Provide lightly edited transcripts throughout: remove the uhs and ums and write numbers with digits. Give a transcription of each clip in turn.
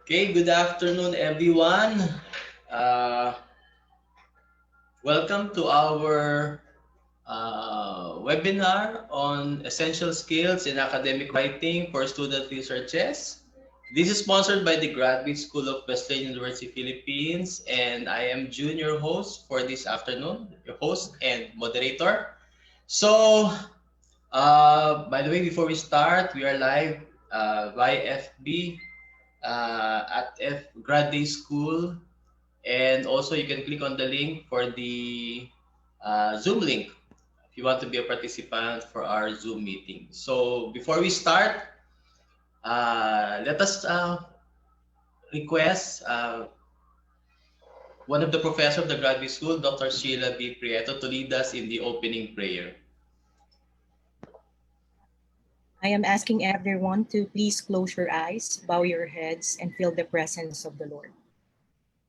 Okay, good afternoon, everyone. Uh, Welcome to our webinar on essential skills in academic writing for student researchers. This is sponsored by the Graduate School of Wesleyan University, Philippines, and I am junior host for this afternoon, your host and moderator. So, by the way, before we start, we are live via FB at F Grad Day School. And also, you can click on the link for the Zoom link if you want to be a participant for our Zoom meeting. So before we start, let us request one of the professors of the graduate school, Dr. Sheila B. Prieto, to lead us in the opening prayer. I am asking everyone to please close your eyes, bow your heads, and feel the presence of the Lord.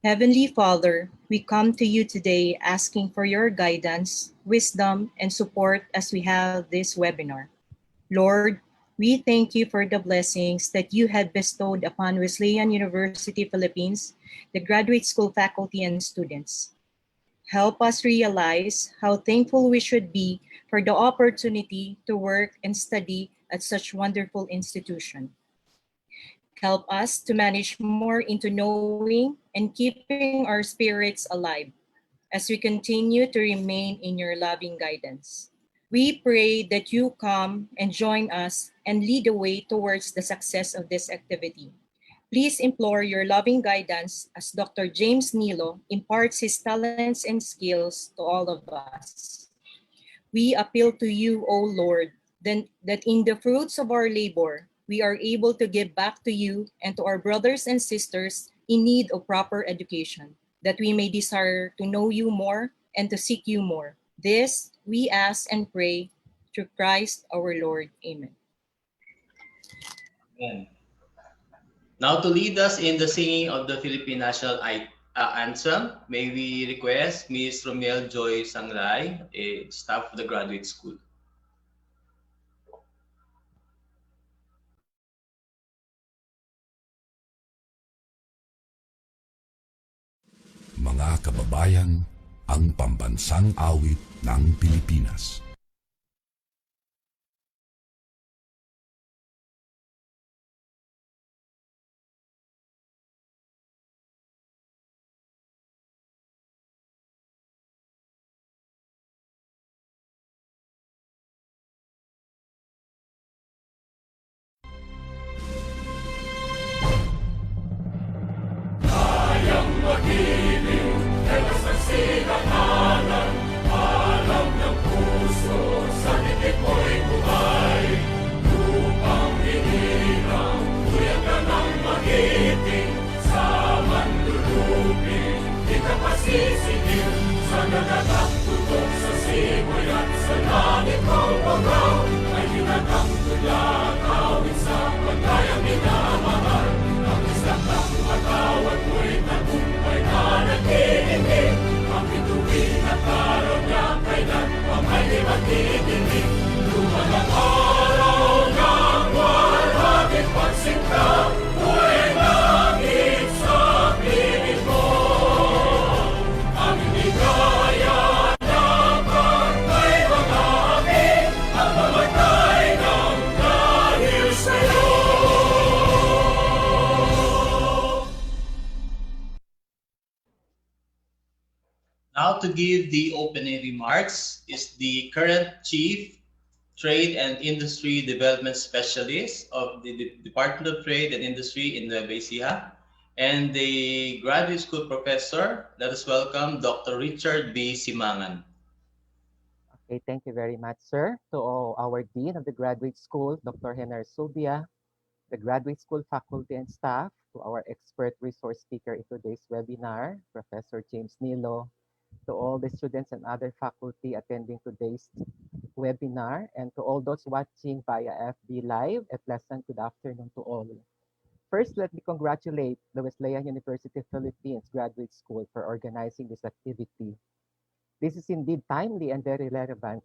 Heavenly Father, we come to you today asking for your guidance, wisdom, and support as we have this webinar. Lord, we thank you for the blessings that you have bestowed upon Wesleyan University Philippines, the graduate school faculty and students. Help us realize how thankful we should be for the opportunity to work and study at such wonderful institution. Help us to manage more into knowing and keeping our spirits alive as we continue to remain in your loving guidance. We pray that you come and join us and lead the way towards the success of this activity. Please implore your loving guidance as Dr. James Nilo imparts his talents and skills to all of us. We appeal to you, O Lord, that in the fruits of our labor, we are able to give back to you and to our brothers and sisters in need of proper education, that we may desire to know you more and to seek you more. This we ask and pray through Christ our Lord. Amen. Amen. Now to lead us in the singing of the Philippine National Anthem, may we request Ms. Romel Joy Sangray, a staff of the graduate school. Mga kababayan, ang pambansang awit ng Pilipinas. Now to give the opening remarks is the current Chief Trade and Industry Development Specialist of the Department of Trade and Industry in Nueva Ecija and the graduate school professor. Let us welcome Dr. Richard B. Simangan. Okay, thank you very much, sir. To all our Dean of the Graduate School, Dr. Hener Subia, the Graduate School faculty and staff, to our expert resource speaker in today's webinar, Professor James Nilo, to all the students and other faculty attending today's webinar, and to all those watching via FB Live, a pleasant good afternoon to all. First, let me congratulate the Wesleyan University Philippines Graduate School for organizing this activity. This is indeed timely and very relevant,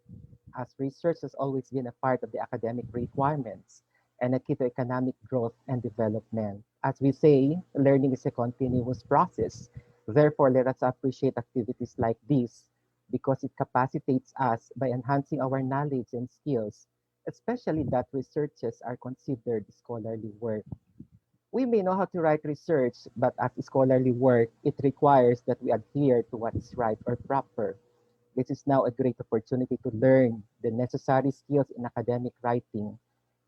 as research has always been a part of the academic requirements, and a key to economic growth and development. As we say, learning is a continuous process. Therefore, let us appreciate activities like this because it capacitates us by enhancing our knowledge and skills, especially that researches are considered scholarly work. We may know how to write research, but as scholarly work, it requires that we adhere to what is right or proper. This is now a great opportunity to learn the necessary skills in academic writing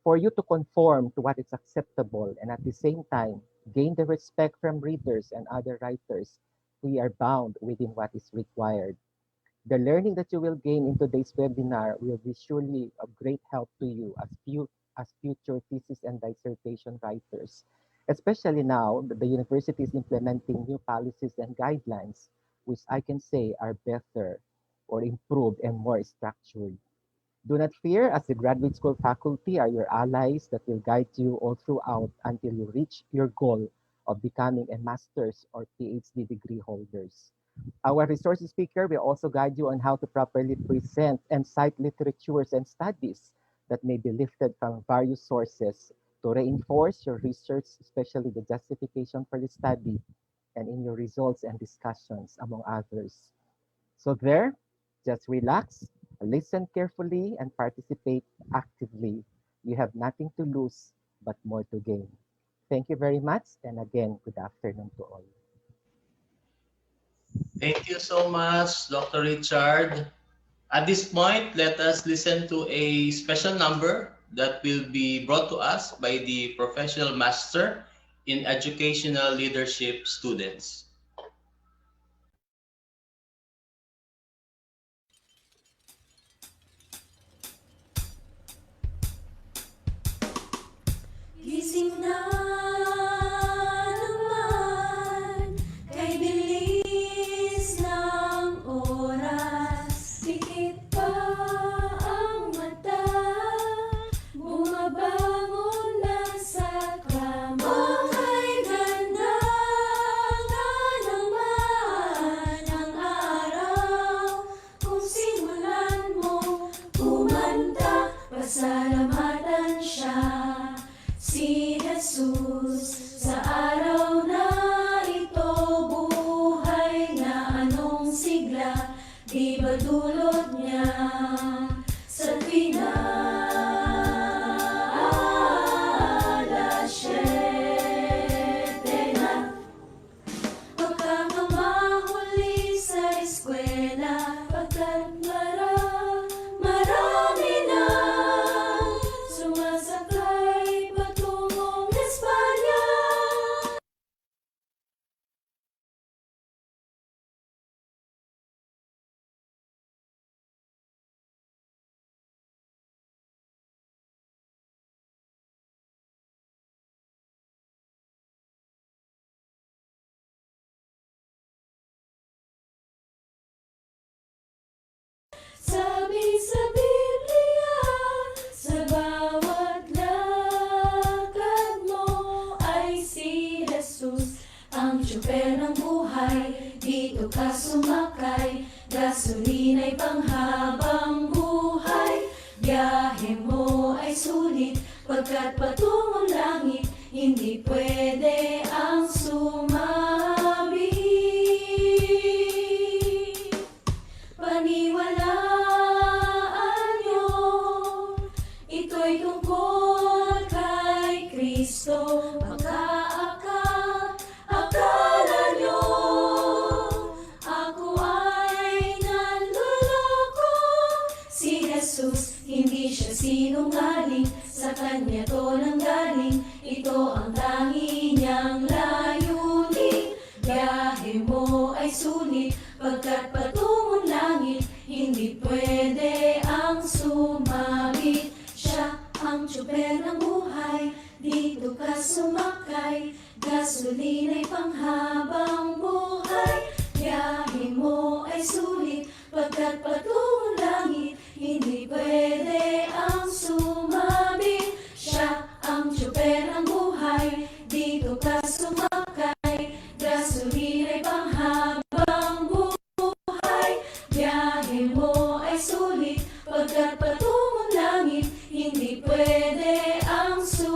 for you to conform to what is acceptable and at the same time gain the respect from readers and other writers. We are bound within what is required. The learning that you will gain in today's webinar will be surely of great help to you as future thesis and dissertation writers, especially now that the university is implementing new policies and guidelines, which I can say are better or improved and more structured. Do not fear, as the graduate school faculty are your allies that will guide you all throughout until you reach your goal of becoming a master's or PhD degree holders. Our resource speaker will also guide you on how to properly present and cite literatures and studies that may be lifted from various sources to reinforce your research, especially the justification for the study and in your results and discussions, among others. So there, just relax, listen carefully, and participate actively. You have nothing to lose, but more to gain. Thank you very much. And again, good afternoon to all. Thank you so much, Dr. Richard. At this point, let us listen to a special number that will be brought to us by the professional master in educational leadership students. Gising na naman, kay bilis ng oras. Pikit pa ang mata, bumabangon na sa kama. Kay ganda nga naman ang araw, kung simulan mo kumanta, pasalamatan siya. Si Jesus sa araw na ito, buhay na anong sigla, di ba dulot niya sa alas 7 na. Pagkakamahuli sa eskwela, pagkat marami na sumasakay patungong Espanya. Sabi sa Biblia, sa bawat lakad mo ay si Jesus ang tsuper ng buhay. Dito ka sumakay, gasolina'y panghabang buhay. Biyahe mo ay sulit, pagkat patungong langit, hindi pwede ang sumabit. Paniwalaan nyo, ito'y tungkol kay Kristo. Baka akala nyo ako ay nanloloko. Si Jesus, hindi siya sinungaling, sa kanya to nanggaling. Ito ang tangi niyang layunin. Biyahe mo ay sulit, pagkat patungong langit, hindi pwede ang sumabit. Siya ang tsuper ng buhay, dito ka sumakay, gasolina'y panghabang buhay. Biyahe mo ay sulit, pagkat patungong langit, hindi pwede ang sumabit. Siya ang tsuper ng buhay, dito ka sumakay, gasolina'y panghabang buhay. Biyahe mo ay sulit, pagkat patungong langit, hindi pwede ang sumabit.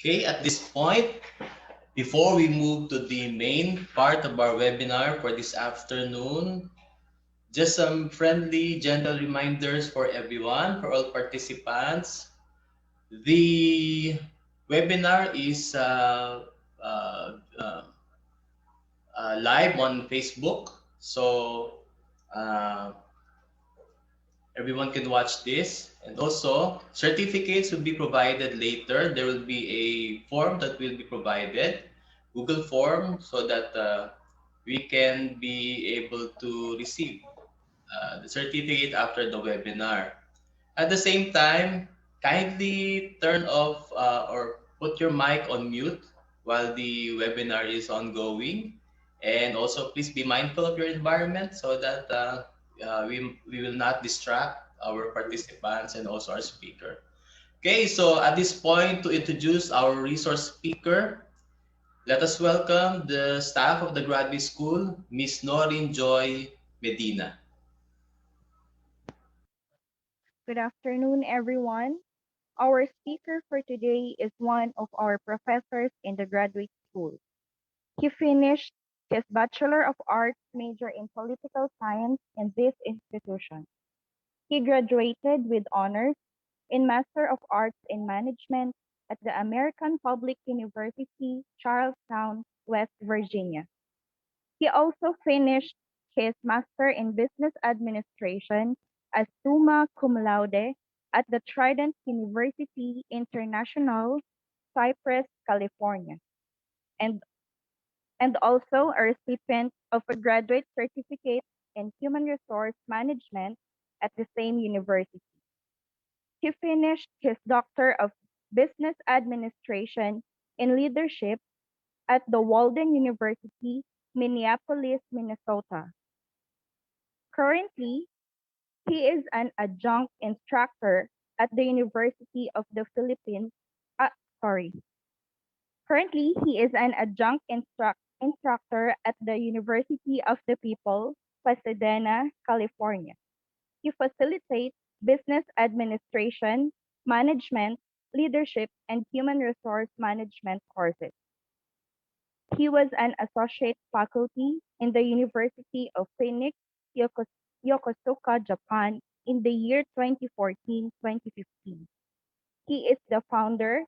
Okay, at this point, before we move to the main part of our webinar for this afternoon, just some friendly, gentle reminders for everyone, for all participants. The webinar is live on Facebook, so uh, everyone can watch this. And also, certificates will be provided later. There will be a form that will be provided, Google form, so that we can be able to receive the certificate after the webinar. At the same time, kindly turn off or put your mic on mute while the webinar is ongoing. And also, please be mindful of your environment so that we will not distract our participants and also our speaker. Okay, so at this point, to introduce our resource speaker, let us welcome the staff of the Graduate School, Miss Norin Joy Medina. Good afternoon, everyone. Our speaker for today is one of our professors in the graduate school. He finished his Bachelor of Arts major in Political Science in this institution. He graduated with honors in Master of Arts in Management at the American Public University, Charlestown, West Virginia. He also finished his Master in Business Administration as summa cum laude at the Trident University International, Cypress, California, and, and also a recipient of a graduate certificate in Human Resource Management at the same university. He finished his Doctor of Business Administration in Leadership at the Walden University, Minneapolis, Minnesota. Currently, he is an adjunct instructor at the University of the Philippines. Sorry. Currently, he is an adjunct instructor at the University of the People, Pasadena, California. He facilitates business administration, management, leadership, and human resource management courses. He was an associate faculty in the University of Phoenix, Yokosuka, Japan in the year 2014-2015. He is the founder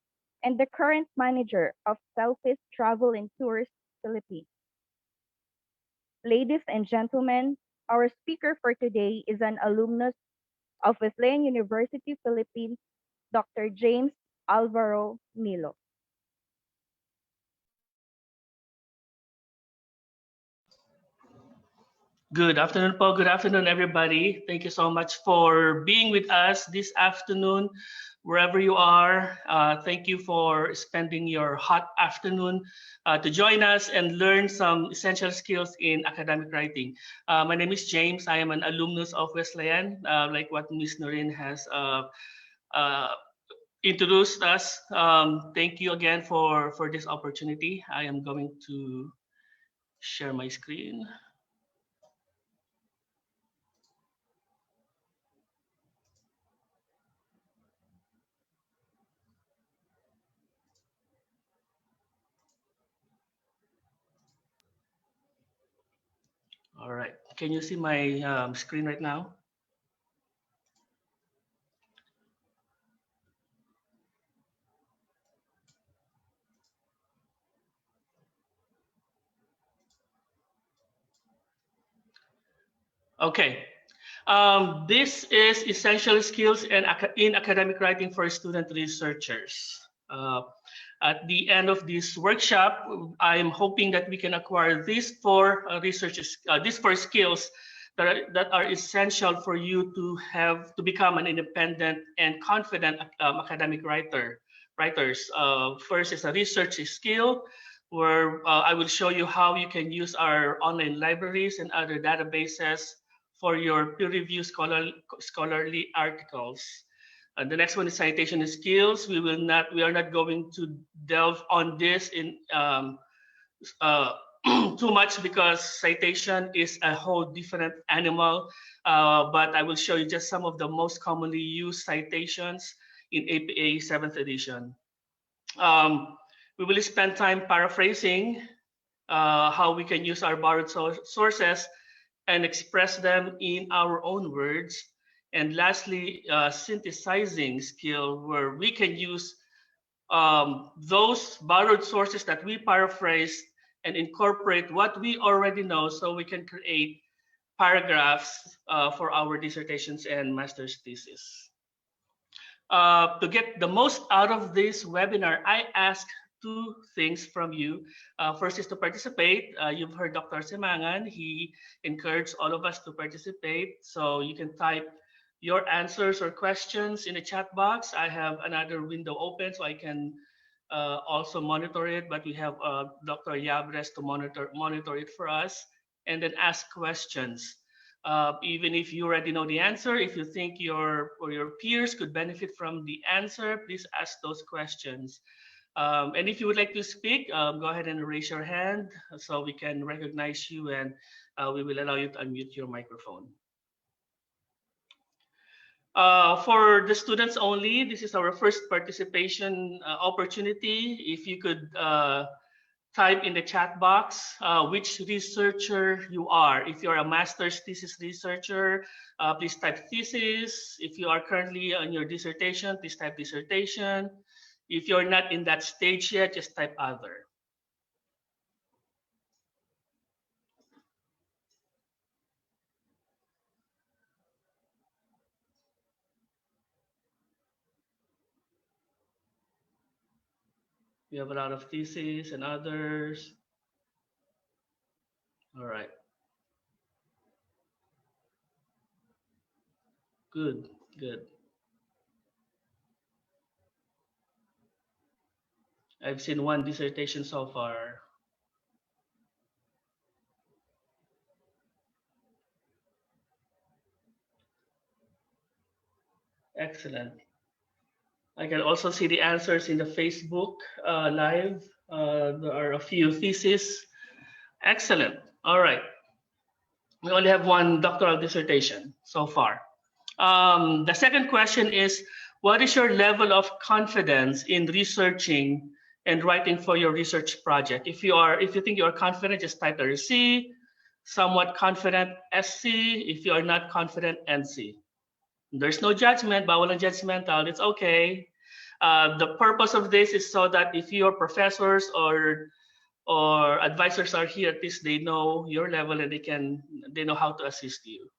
and the current manager of Selfish Travel and Tours Philippines. Ladies and gentlemen, our speaker for today is an alumnus of Wesleyan University, Philippines, Dr. James Alvaro Milo. Good afternoon, po. Good afternoon, everybody. Thank you so much for being with us this afternoon, wherever you are. Thank you for spending your hot afternoon to join us and learn some essential skills in academic writing. My name is James. I am an alumnus of Wesleyan, like what Ms. Noreen has introduced us. Thank you again for this opportunity. I am going to share my screen. All right. Can you see my screen right now? Okay. This is essential skills in academic writing for student researchers. At the end of this workshop, I'm hoping that we can acquire these four these four skills that are essential for you to become an independent and confident academic writers. First is a research skill, where I will show you how you can use our online libraries and other databases for your peer-reviewed scholarly articles. And the next one is citation skills. We are not going to delve on this in too much because citation is a whole different animal. But I will show you just some of the most commonly used citations in APA 7th edition. Um, we will spend time paraphrasing how we can use our borrowed sources and express them in our own words. And lastly, synthesizing skill, where we can use those borrowed sources that we paraphrase and incorporate what we already know so we can create paragraphs for our dissertations and master's thesis. To get the most out of this webinar, I ask two things from you. First is to participate. You've heard Dr. Simangan. He encouraged all of us to participate. So you can type your answers or questions in the chat box. I have another window open so I can also monitor it, but we have Dr. Yabres to monitor it for us, and then ask questions. Even if you already know the answer, if you think your peers could benefit from the answer, please ask those questions. And if you would like to speak, go ahead and raise your hand so we can recognize you, and we will allow you to unmute your microphone. For the students only, this is our first participation opportunity. If you could type in the chat box which researcher you are. If you're a master's thesis researcher, please type thesis. If you are currently on your dissertation, please type dissertation. If you're not in that stage yet, just type other. We have a lot of theses and others. All right. Good, good. I've seen one dissertation so far. Excellent. I can also see the answers in the Facebook Live. There are a few theses. Excellent. All right. We only have one doctoral dissertation so far. The second question is, what is your level of confidence in researching and writing for your research project? If you think you are confident, just type a C. Somewhat confident, SC. If you are not confident, NC. There's no judgment, bawal ang judgmental. It's okay. The purpose of this is so that if your professors or advisors are here, at least they know your level and they know how to assist you.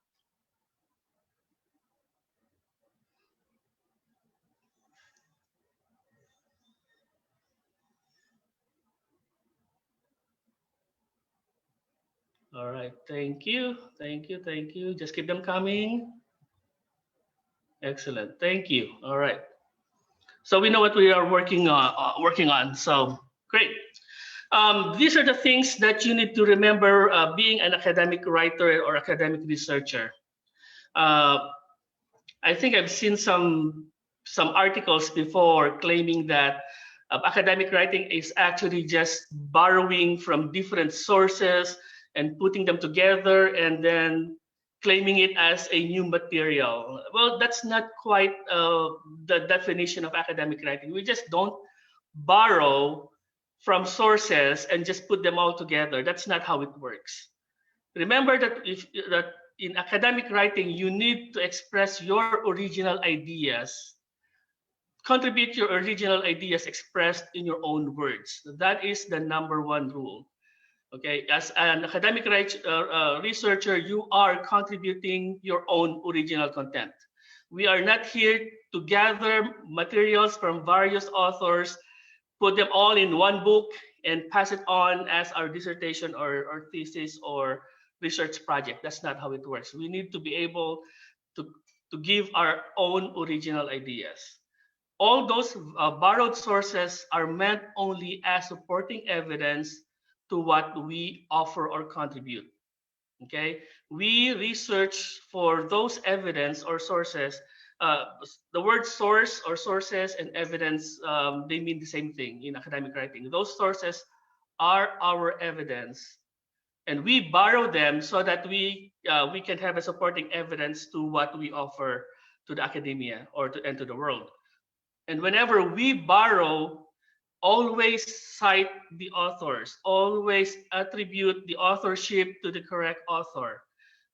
All right, thank you. Just keep them coming. Excellent, thank you. All right, so we know what we are working on. So great. These are the things that you need to remember being an academic writer or academic researcher. I think I've seen some articles before claiming that academic writing is actually just borrowing from different sources and putting them together and then claiming it as a new material. Well, that's not quite the definition of academic writing. We just don't borrow from sources and just put them all together. That's not how it works. Remember that that in academic writing, you need to express your original ideas, contribute your original ideas expressed in your own words. That is the number one rule. Okay, as an academic researcher, you are contributing your own original content. We are not here to gather materials from various authors, put them all in one book, and pass it on as our dissertation or thesis or research project. That's not how it works. We need to be able to give our own original ideas. All those borrowed sources are meant only as supporting evidence to what we offer or contribute. Okay, we research for those evidence or sources. The word source or sources and evidence, they mean the same thing in academic writing. Those sources are our evidence, and we borrow them so that we can have a supporting evidence to what we offer to the academia or to the world. And whenever we borrow always cite the authors, always attribute the authorship to the correct author.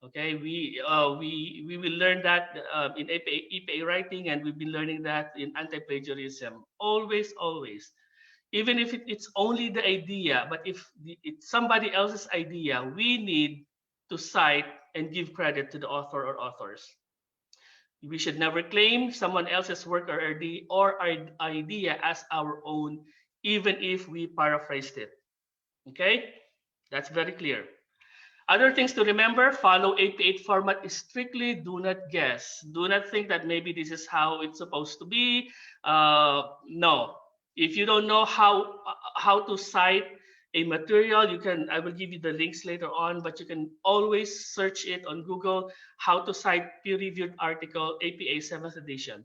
Okay, we will learn that in EPA writing, and we've been learning that in anti-plagiarism. Always, always, even if it's only the idea, but if it's somebody else's idea, we need to cite and give credit to the author or authors. We should never claim someone else's work or idea as our own, even if we paraphrased it. Okay, that's very clear. Other things to remember, follow 8 format strictly. Do not guess. Do not think that maybe this is how it's supposed to be. No. If you don't know how to cite a material, you can, I will give you the links later on, but you can always search it on Google, how to cite peer-reviewed article, APA 7th edition.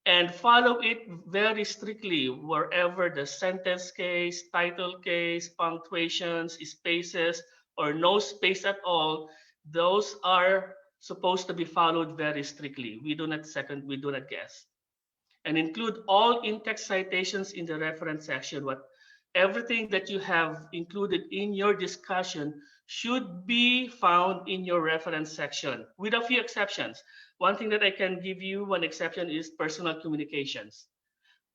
And follow it very strictly wherever the sentence case, title case, punctuations, spaces, or no space at all, those are supposed to be followed very strictly. We do not guess. And include all in-text citations in the reference section. Everything that you have included in your discussion should be found in your reference section, with a few exceptions. One thing that I can give you, one exception, is personal communications.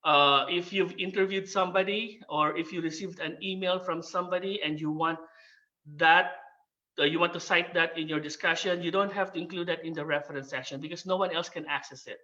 If you've interviewed somebody, or if you received an email from somebody and you want that, you want to cite that in your discussion, you don't have to include that in the reference section because no one else can access it.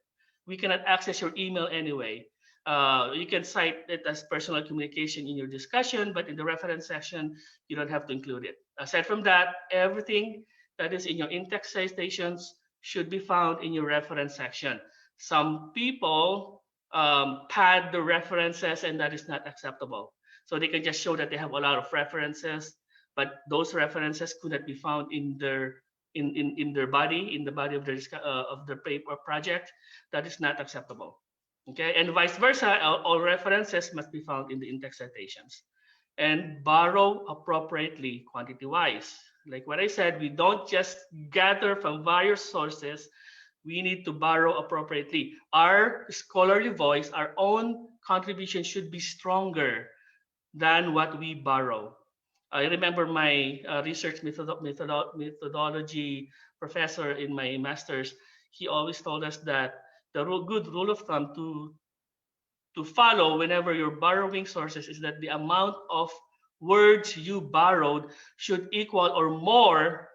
We cannot access your email anyway. You can cite it as personal communication in your discussion, but in the reference section, you don't have to include it. Aside from that, everything that is in your in-text citations should be found in your reference section. Some people pad the references, and that is not acceptable. So they can just show that they have a lot of references, but those references could not be found in their body, in the body of the paper project. That is not acceptable. Okay, and vice versa, all references must be found in the in-text citations. And borrow appropriately, quantity-wise. Like what I said, we don't just gather from various sources. We need to borrow appropriately. Our scholarly voice, our own contribution should be stronger than what we borrow. I remember my research methodology professor in my master's. He always told us that the good rule of thumb to follow whenever you're borrowing sources is that the amount of words you borrowed should equal or more,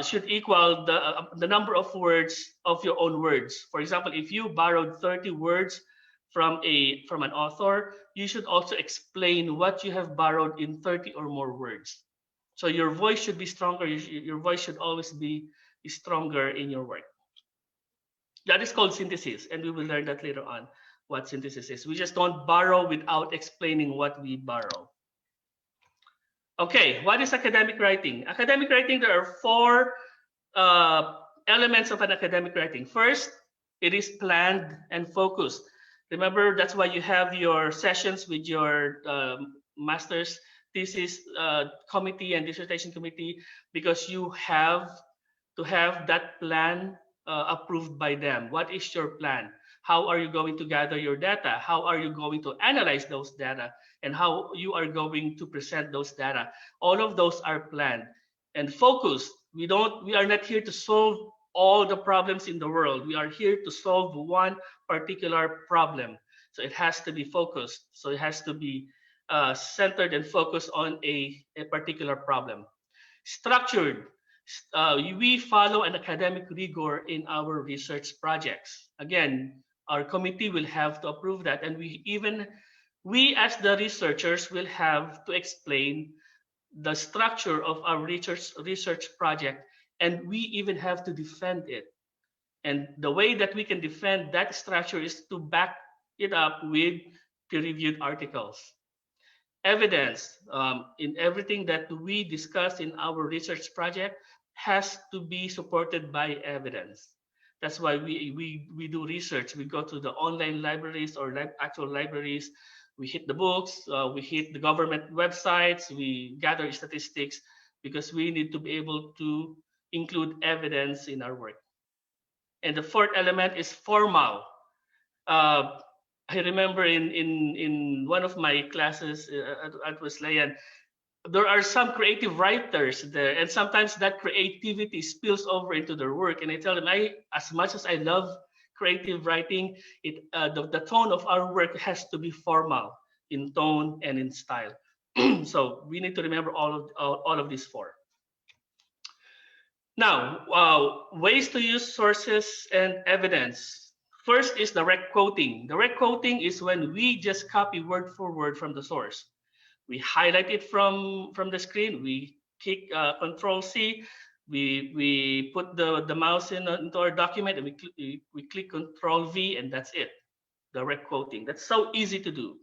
should equal the number of words of your own words. For example, if you borrowed 30 words from an author, you should also explain what you have borrowed in 30 or more words. So your voice should be stronger. Your voice should always be stronger in your work. That is called synthesis, and we will learn that later on, what synthesis is. We just don't borrow without explaining what we borrow. Okay, what is academic writing? Academic writing, there are four elements of an academic writing. First, it is planned and focused. Remember, that's why you have your sessions with your master's thesis committee and dissertation committee, because you have to have that plan approved by them. What is your plan? How are you going to gather your data? How are you going to analyze those data? And how you are going to present those data? All of those are planned and focused. We are not here to solve all the problems in the world. We are here to solve one particular problem. So it has to be focused. So it has to be centered and focused on a particular problem. Structured. We follow an academic rigor in our research projects. Again, our committee will have to approve that, and we as the researchers will have to explain the structure of our research project, and we even have to defend it. And the way that we can defend that structure is to back it up with peer-reviewed articles. Evidence in everything that we discuss in our research project has to be supported by evidence. That's why we do research. We go to the online libraries or actual libraries. We hit the books, we hit the government websites, we gather statistics, because we need to be able to include evidence in our work. And the fourth element is formal. I remember in one of my classes at Wesleyan, there are some creative writers there, and sometimes that creativity spills over into their work. And I tell them, as much as I love creative writing, the tone of our work has to be formal in tone and in style. So we need to remember all of these four. Now, ways to use sources and evidence. First is direct quoting. Direct quoting is when we just copy word for word from the source. We highlight it from the screen. We click Control C. We put the mouse into our document, and we click Control V, and that's it. Direct quoting. That's so easy to do.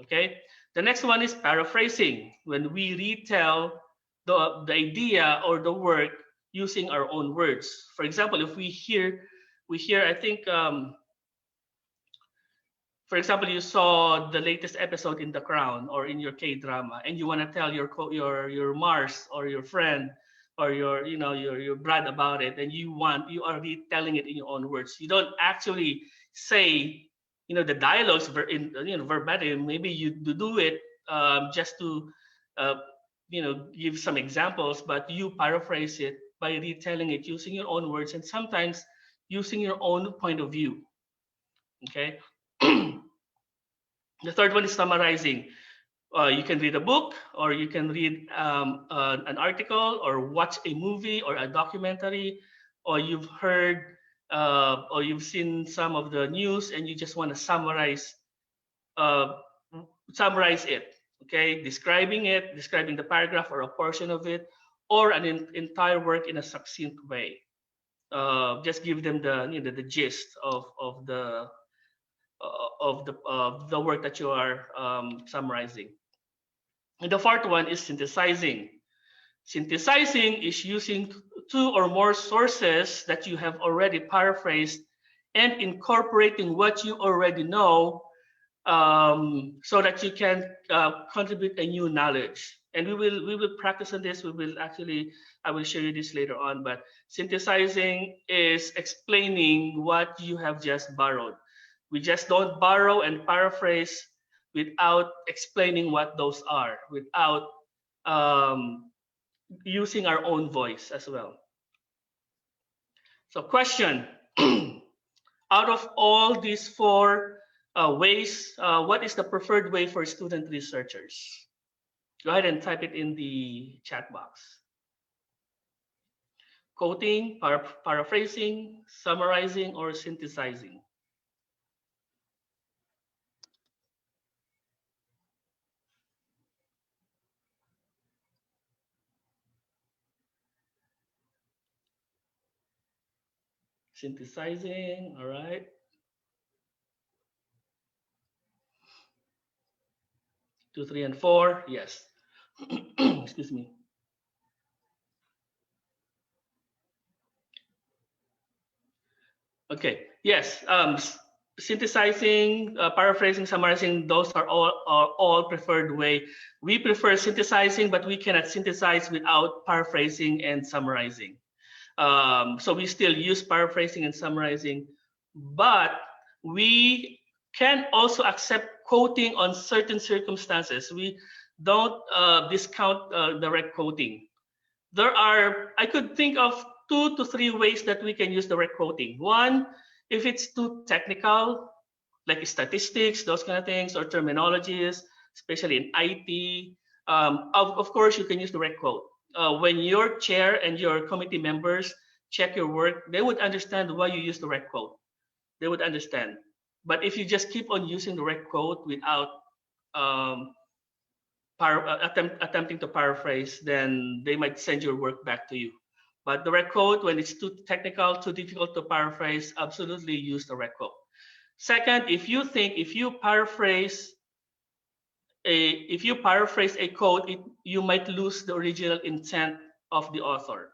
Okay. The next one is paraphrasing, when we retell the idea or the work using our own words. For example, if we hear, I think, for example, you saw the latest episode in The Crown or in your K drama, and you want to tell your Mars or your friend or your Brad about it, and you are retelling it in your own words. You don't actually say the dialogues verbatim. Maybe you do it just to give some examples, but you paraphrase it by retelling it using your own words and sometimes using your own point of view. Okay. The third one is summarizing. You can read a book, or you can read an article, or watch a movie or a documentary, or you've heard or you've seen some of the news, and you just want to summarize it. Okay, describing the paragraph or a portion of it, or an entire work in a succinct way. Just give them the gist of the work that you are summarizing. And the fourth one is synthesizing. Synthesizing is using two or more sources that you have already paraphrased and incorporating what you already know, so that you can contribute a new knowledge. And we will practice on this. I will show you this later on. But synthesizing is explaining what you have just borrowed. We just don't borrow and paraphrase without explaining what those are, without using our own voice as well. So question, out of all these four ways, what is the preferred way for student researchers? Go ahead and type it in the chat box. Quoting, paraphrasing, summarizing, or synthesizing? Synthesizing, all right. 2, 3, and 4, yes. Excuse me. Okay, yes. Synthesizing, paraphrasing, summarizing, those are all preferred way. We prefer synthesizing, but we cannot synthesize without paraphrasing and summarizing. So we still use paraphrasing and summarizing, but we can also accept quoting on certain circumstances. We don't discount direct quoting. I could think of 2 to 3 ways that we can use direct quoting. One, if it's too technical, like statistics, those kind of things, or terminologies, especially in IT, of course, you can use direct quote. When your chair and your committee members check your work, they would understand why you use direct quote. They would understand. But if you just keep on using direct quote without attempting to paraphrase, then they might send your work back to you. But direct quote, when it's too technical, too difficult to paraphrase, absolutely use direct quote. Second, if you paraphrase a quote, you might lose the original intent of the author.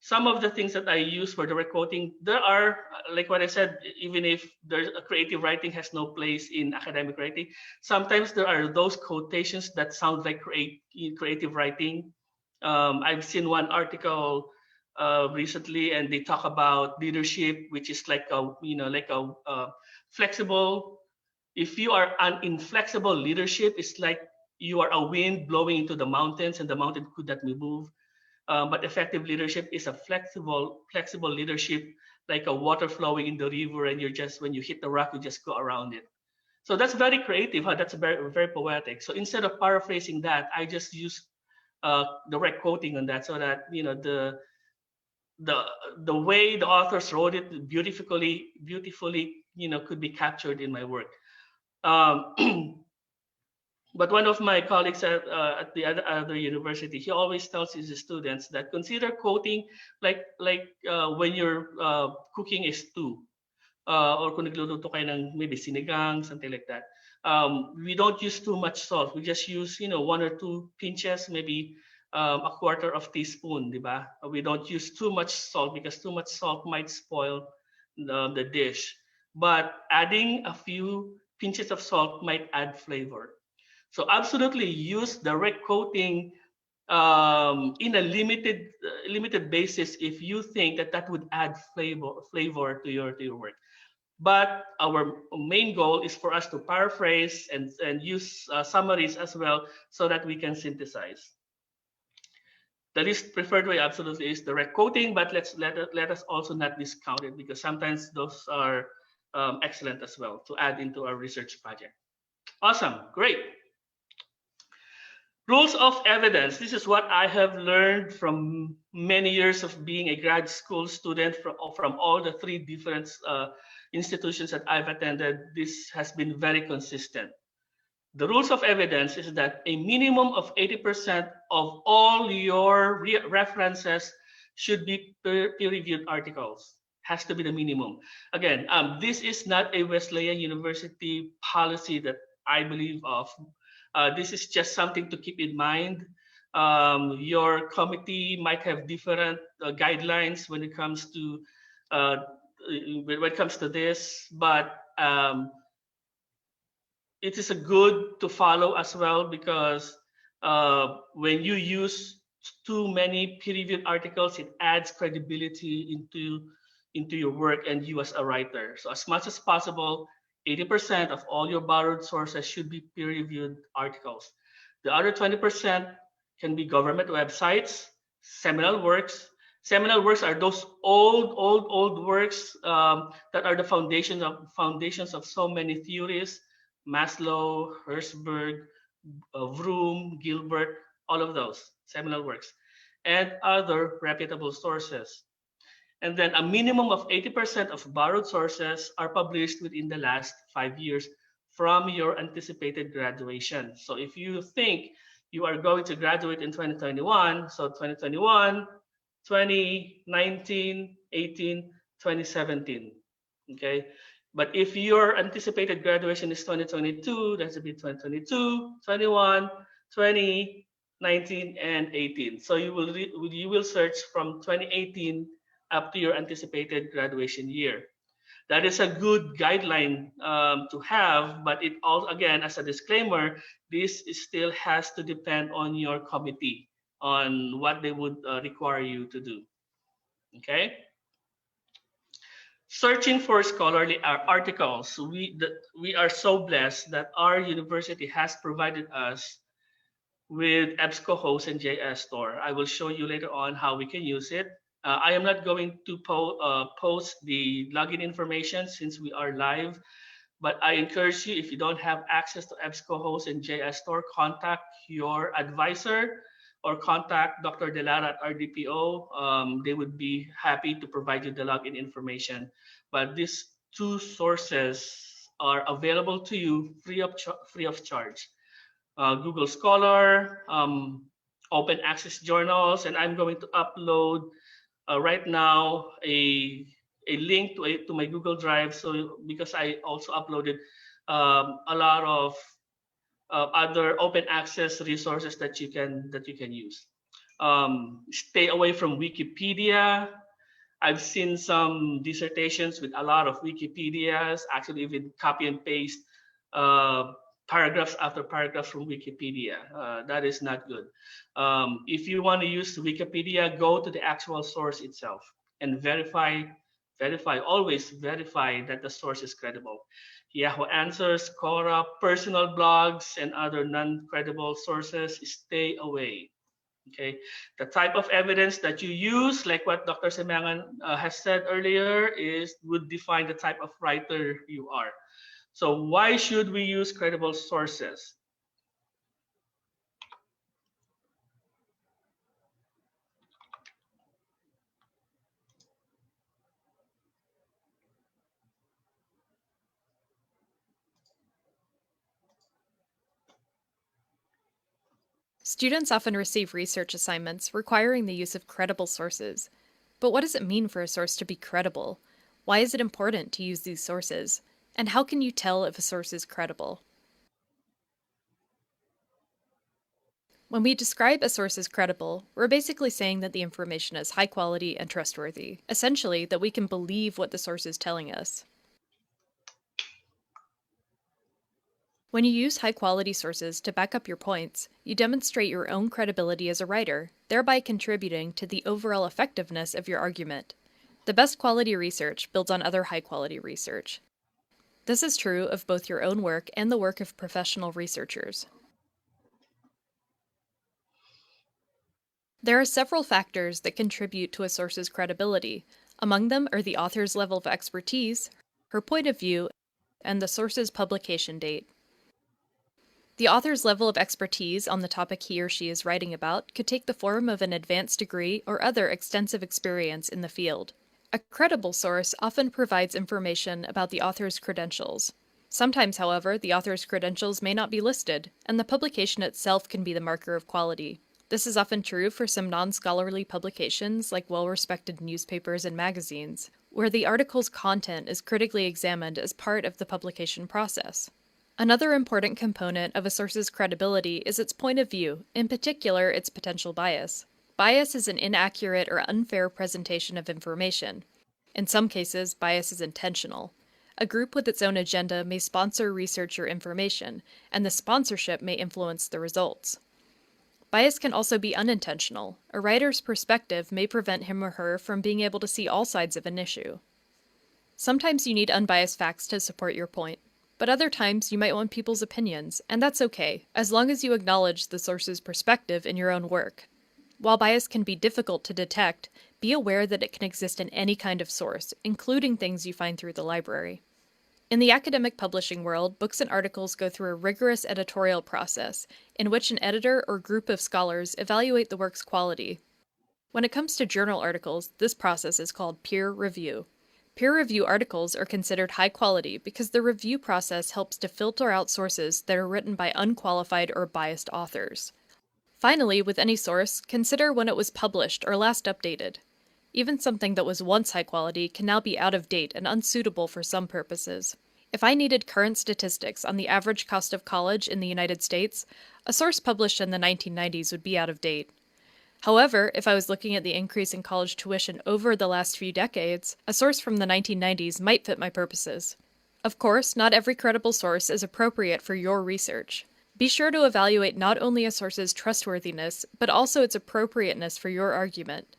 Some of the things that I use for direct quoting, there are, like what I said, even if there's a creative writing has no place in academic writing, sometimes there are those quotations that sound like creative writing. I've seen one article recently, and they talk about leadership, which is like a flexible If you are an inflexible leadership, it's like you are a wind blowing into the mountains and the mountain could not be moved. But effective leadership is a flexible leadership, like a water flowing in the river, and you're just when you hit the rock, you just go around it. So that's very creative. Huh? That's very poetic. So instead of paraphrasing that, I just use direct quoting on that, so that the the way the authors wrote it beautifully could be captured in my work. Um, but one of my colleagues at the other university, he always tells his students that consider quoting like when you're cooking a stew, or kung nagluluto kayo ng maybe sinigang, something like that. We don't use too much salt. We just use, 1 or 2 pinches, maybe a quarter of teaspoon, di ba? We don't use too much salt because too much salt might spoil the dish. But adding a few pinches of salt might add flavor. So absolutely use direct coating in a limited basis if you think that that would add flavor to your work. But our main goal is for us to paraphrase and use summaries as well so that we can synthesize. The least preferred way absolutely is direct quoting, but let us also not discount it because sometimes those are excellent as well to add into our research project. Awesome, great. Rules of evidence. This is what I have learned from many years of being a grad school student from all the 3 different institutions that I've attended. This has been very consistent. The rules of evidence is that a minimum of 80% of all your references should be peer-reviewed articles. Has to be the minimum. Again, this is not a Wesleyan University policy that I believe of. This is just something to keep in mind. Your committee might have different guidelines when it comes to this, but it is a good to follow as well because when you use too many peer-reviewed articles, it adds credibility into your work and you as a writer. So as much as possible, 80% of all your borrowed sources should be peer-reviewed articles. The other 20% can be government websites, seminal works. Seminal works are those old works that are the foundations of so many theories. Maslow, Herzberg, Vroom, Gilbert, all of those seminal works, and other reputable sources. And then a minimum of 80% of borrowed sources are published within the last 5 years from your anticipated graduation. So if you think you are going to graduate in 2021, so 2021, 2019, 18, 2017, okay? But if your anticipated graduation is 2022, that's a bit 2022, 21, 20, 19, and 18. So you will search from 2018 up to your anticipated graduation year. That is a good guideline to have, but it all again, as a disclaimer, this still has to depend on your committee on what they would require you to do. Okay. Searching for scholarly articles. We are so blessed that our university has provided us with EBSCO and JSTOR. I will show you later on how we can use it. I am not going to post the login information since we are live, but I encourage you, if you don't have access to EBSCO and JSTOR, contact your advisor or contact Dr. Delara at RDPO. They would be happy to provide you the login information. But these 2 sources are available to you free of charge. Google Scholar, open access journals, and I'm going to upload right now a link to my Google Drive. So because I also uploaded a lot of other open access resources that you can use. Stay away from Wikipedia. I've seen some dissertations with a lot of Wikipedias, actually even copy and paste paragraphs after paragraphs from Wikipedia. That is not good. If you want to use Wikipedia, go to the actual source itself and always verify that the source is credible. Yahoo Answers, Quora, personal blogs, and other non-credible sources, stay away. Okay, the type of evidence that you use, like what Dr. Semangan has said earlier, would define the type of writer you are. So why should we use credible sources? Students often receive research assignments requiring the use of credible sources. But what does it mean for a source to be credible? Why is it important to use these sources? And how can you tell if a source is credible? When we describe a source as credible, we're basically saying that the information is high quality and trustworthy. Essentially, that we can believe what the source is telling us. When you use high-quality sources to back up your points, you demonstrate your own credibility as a writer, thereby contributing to the overall effectiveness of your argument. The best quality research builds on other high-quality research. This is true of both your own work and the work of professional researchers. There are several factors that contribute to a source's credibility. Among them are the author's level of expertise, her point of view, and the source's publication date. The author's level of expertise on the topic he or she is writing about could take the form of an advanced degree or other extensive experience in the field. A credible source often provides information about the author's credentials. Sometimes, however, the author's credentials may not be listed, and the publication itself can be the marker of quality. This is often true for some non-scholarly publications like well-respected newspapers and magazines, where the article's content is critically examined as part of the publication process. Another important component of a source's credibility is its point of view, in particular its potential bias. Bias is an inaccurate or unfair presentation of information. In some cases, bias is intentional. A group with its own agenda may sponsor research or information, and the sponsorship may influence the results. Bias can also be unintentional. A writer's perspective may prevent him or her from being able to see all sides of an issue. Sometimes you need unbiased facts to support your point. But other times you might want people's opinions, and that's okay, as long as you acknowledge the source's perspective in your own work. While bias can be difficult to detect, be aware that it can exist in any kind of source, including things you find through the library. In the academic publishing world, books and articles go through a rigorous editorial process, in which an editor or group of scholars evaluate the work's quality. When it comes to journal articles, this process is called peer review. Peer review articles are considered high quality because the review process helps to filter out sources that are written by unqualified or biased authors. Finally, with any source, consider when it was published or last updated. Even something that was once high quality can now be out of date and unsuitable for some purposes. If I needed current statistics on the average cost of college in the United States, a source published in the 1990s would be out of date. However, if I was looking at the increase in college tuition over the last few decades, a source from the 1990s might fit my purposes. Of course, not every credible source is appropriate for your research. Be sure to evaluate not only a source's trustworthiness, but also its appropriateness for your argument.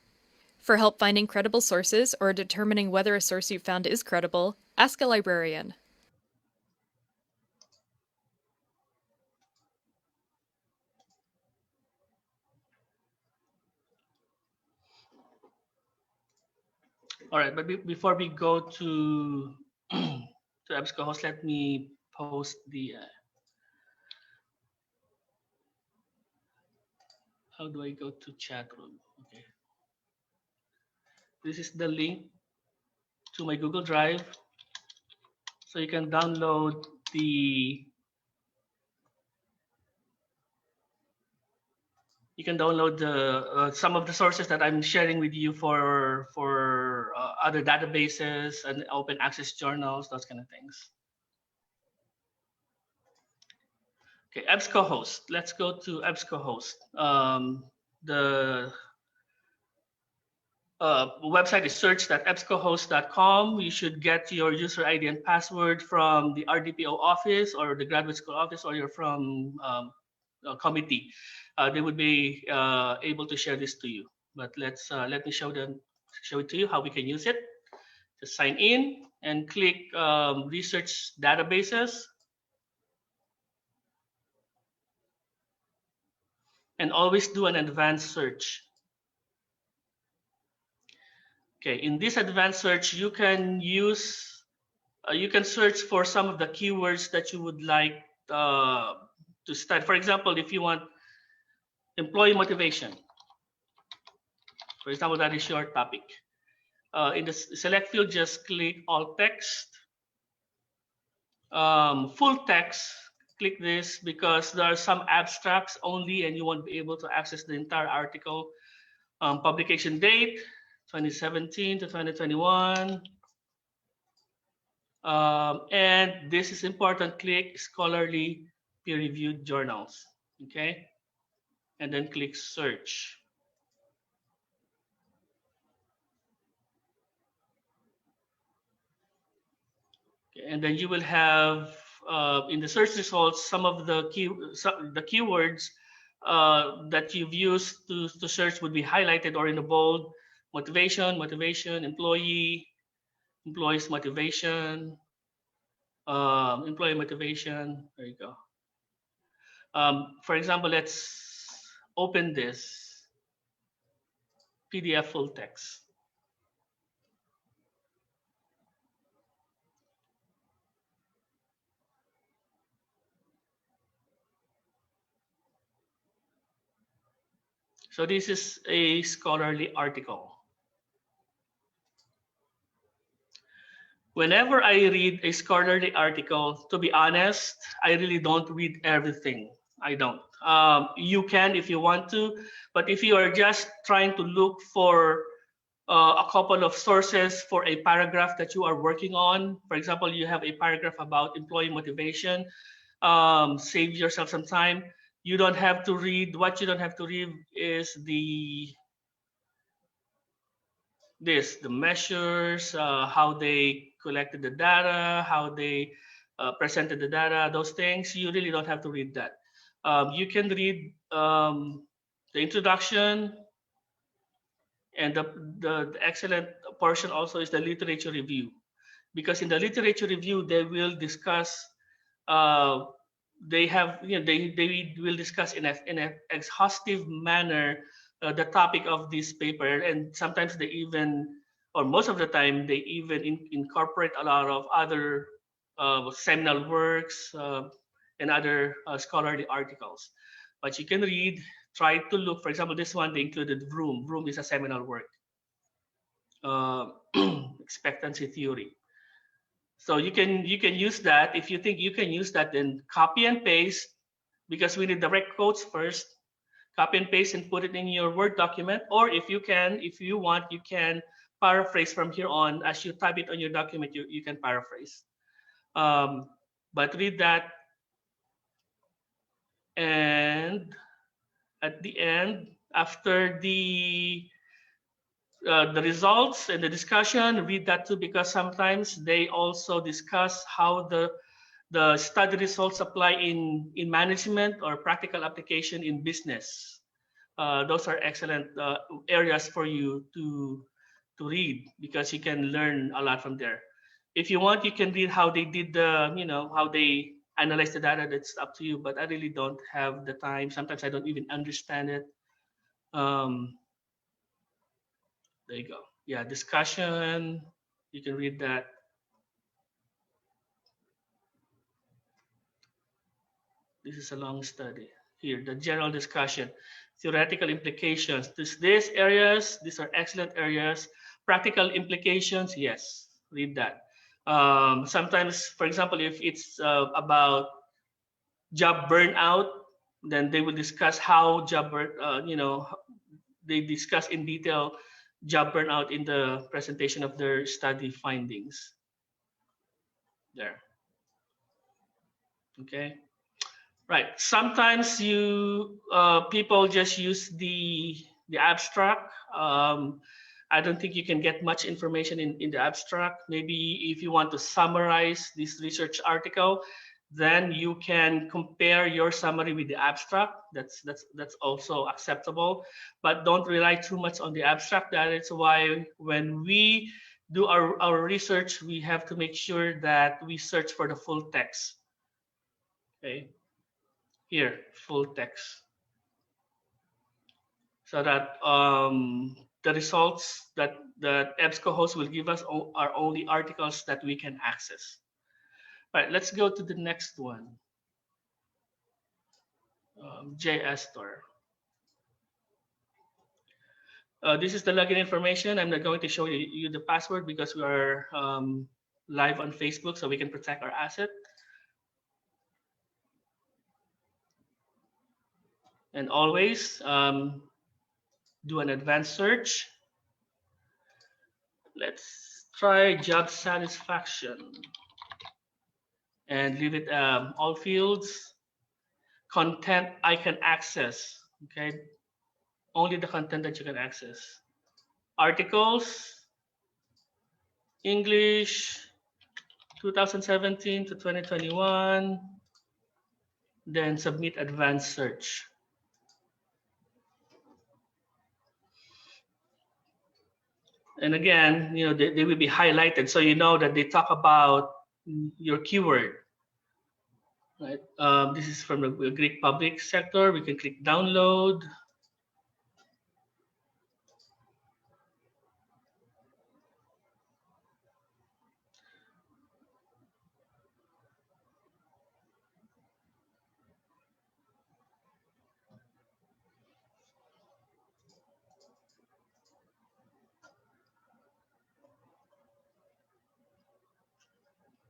For help finding credible sources or determining whether a source you found is credible, ask a librarian. All right, but before we go to to EBSCO-host, let me post the how do I go to chat room? Okay, this is the link to my Google Drive, so you can download the some of the sources that I'm sharing with you for other databases and open access journals, those kind of things. Okay, EBSCO-host. Let's go to EBSCO-host. The website is search.ebscohost.com. You should get your user ID and password from the RDPO office or the graduate school office, or you're from a committee. They would be able to share this to you. But let me show it to you how we can use it. Just sign in and click research databases. And always do an advanced search. Okay, in this advanced search, you can use, you can search for some of the keywords that you would like to study. For example, if you want employee motivation, for example, that is your topic. In the select field, just click all text. Full text, click this because there are some abstracts only and you won't be able to access the entire article. Publication date, 2017 to 2021. And this is important, click scholarly peer-reviewed journals, okay? And then click search. Okay, and then you will have in the search results some of the keywords that you've used to search would be highlighted or in the bold. Motivation, employee, employees motivation, employee motivation. There you go. For example, let's open this PDF full text. So this is a scholarly article. Whenever I read a scholarly article, to be honest, I really don't read everything. I don't. You can if you want to, but if you are just trying to look for a couple of sources for a paragraph that you are working on, for example, you have a paragraph about employee motivation, save yourself some time. You don't have to read. What you don't have to read is the measures, how they collected the data, how they presented the data, those things. You really don't have to read that. You can read the introduction, and the excellent portion also is the literature review, because in the literature review they will discuss. They will discuss in an exhaustive manner the topic of this paper, and sometimes they even, or most of the time, they even incorporate a lot of other seminal works and other scholarly articles. But you can read, try to look, for example, this one, they included Vroom. Vroom is a seminal work. Expectancy theory. So you can use that. If you think you can use that, then copy and paste, because we need direct quotes first. Copy and paste and put it in your Word document. Or if you want, you can paraphrase from here on. As you type it on your document, you can paraphrase. But read that, and at the end, after the results and the discussion, read that too, because sometimes they also discuss how the study results apply in management or practical application in business. Those are excellent areas for you to read, because you can learn a lot from there. If you want, you can read how they did how they analyze the data. That's up to you, but I really don't have the time. Sometimes I don't even understand it. There you go. Yeah, discussion. You can read that. This is a long study. Here, the general discussion, theoretical implications. These areas, these are excellent areas. Practical implications, yes, read that. Sometimes, for example, if it's about job burnout, then they will discuss how they discuss in detail job burnout in the presentation of their study findings. There. Okay. Right. Sometimes people just use the abstract. I don't think you can get much information in the abstract. Maybe if you want to summarize this research article, then you can compare your summary with the abstract. That's also acceptable, but don't rely too much on the abstract. That is why when we do our research, we have to make sure that we search for the full text. Okay, here, full text. So that the results that the EBSCO host will give us are only articles that we can access. All right, let's go to the next one. JS Store. This is the login information. I'm not going to show you the password because we are live on Facebook, so we can protect our asset. And always do an advanced search. Let's try job satisfaction and leave it all fields. Content I can access, okay? Only the content that you can access. Articles, English, 2017 to 2021, then submit advanced search. And again, you know, they will be highlighted so you know that they talk about your keyword. Right. This is from the Greek public sector. We can click download.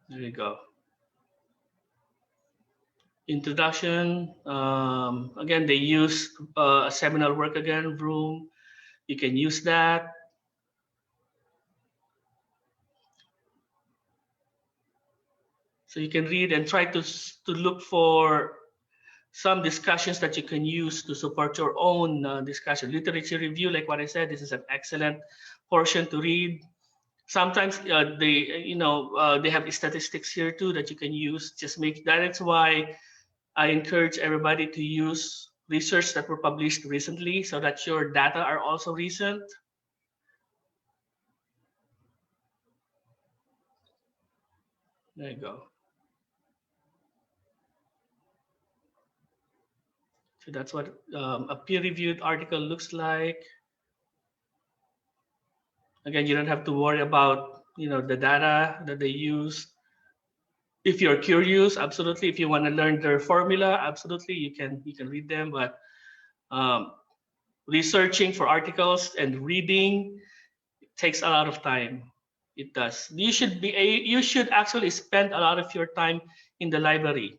There you go. Introduction. Again, they use a seminal work again, room. You can use that. So you can read and try to look for some discussions that you can use to support your own discussion. Literature review, like what I said, this is an excellent portion to read. Sometimes they have statistics here too that you can use. Just make that. That's why I encourage everybody to use research that were published recently so that your data are also recent. There you go. So that's what a peer-reviewed article looks like. Again, you don't have to worry about the data that they use. If you're curious, absolutely. If you want to learn their formula, absolutely, you can read them. But researching for articles and reading takes a lot of time. It does. You should actually spend a lot of your time in the library.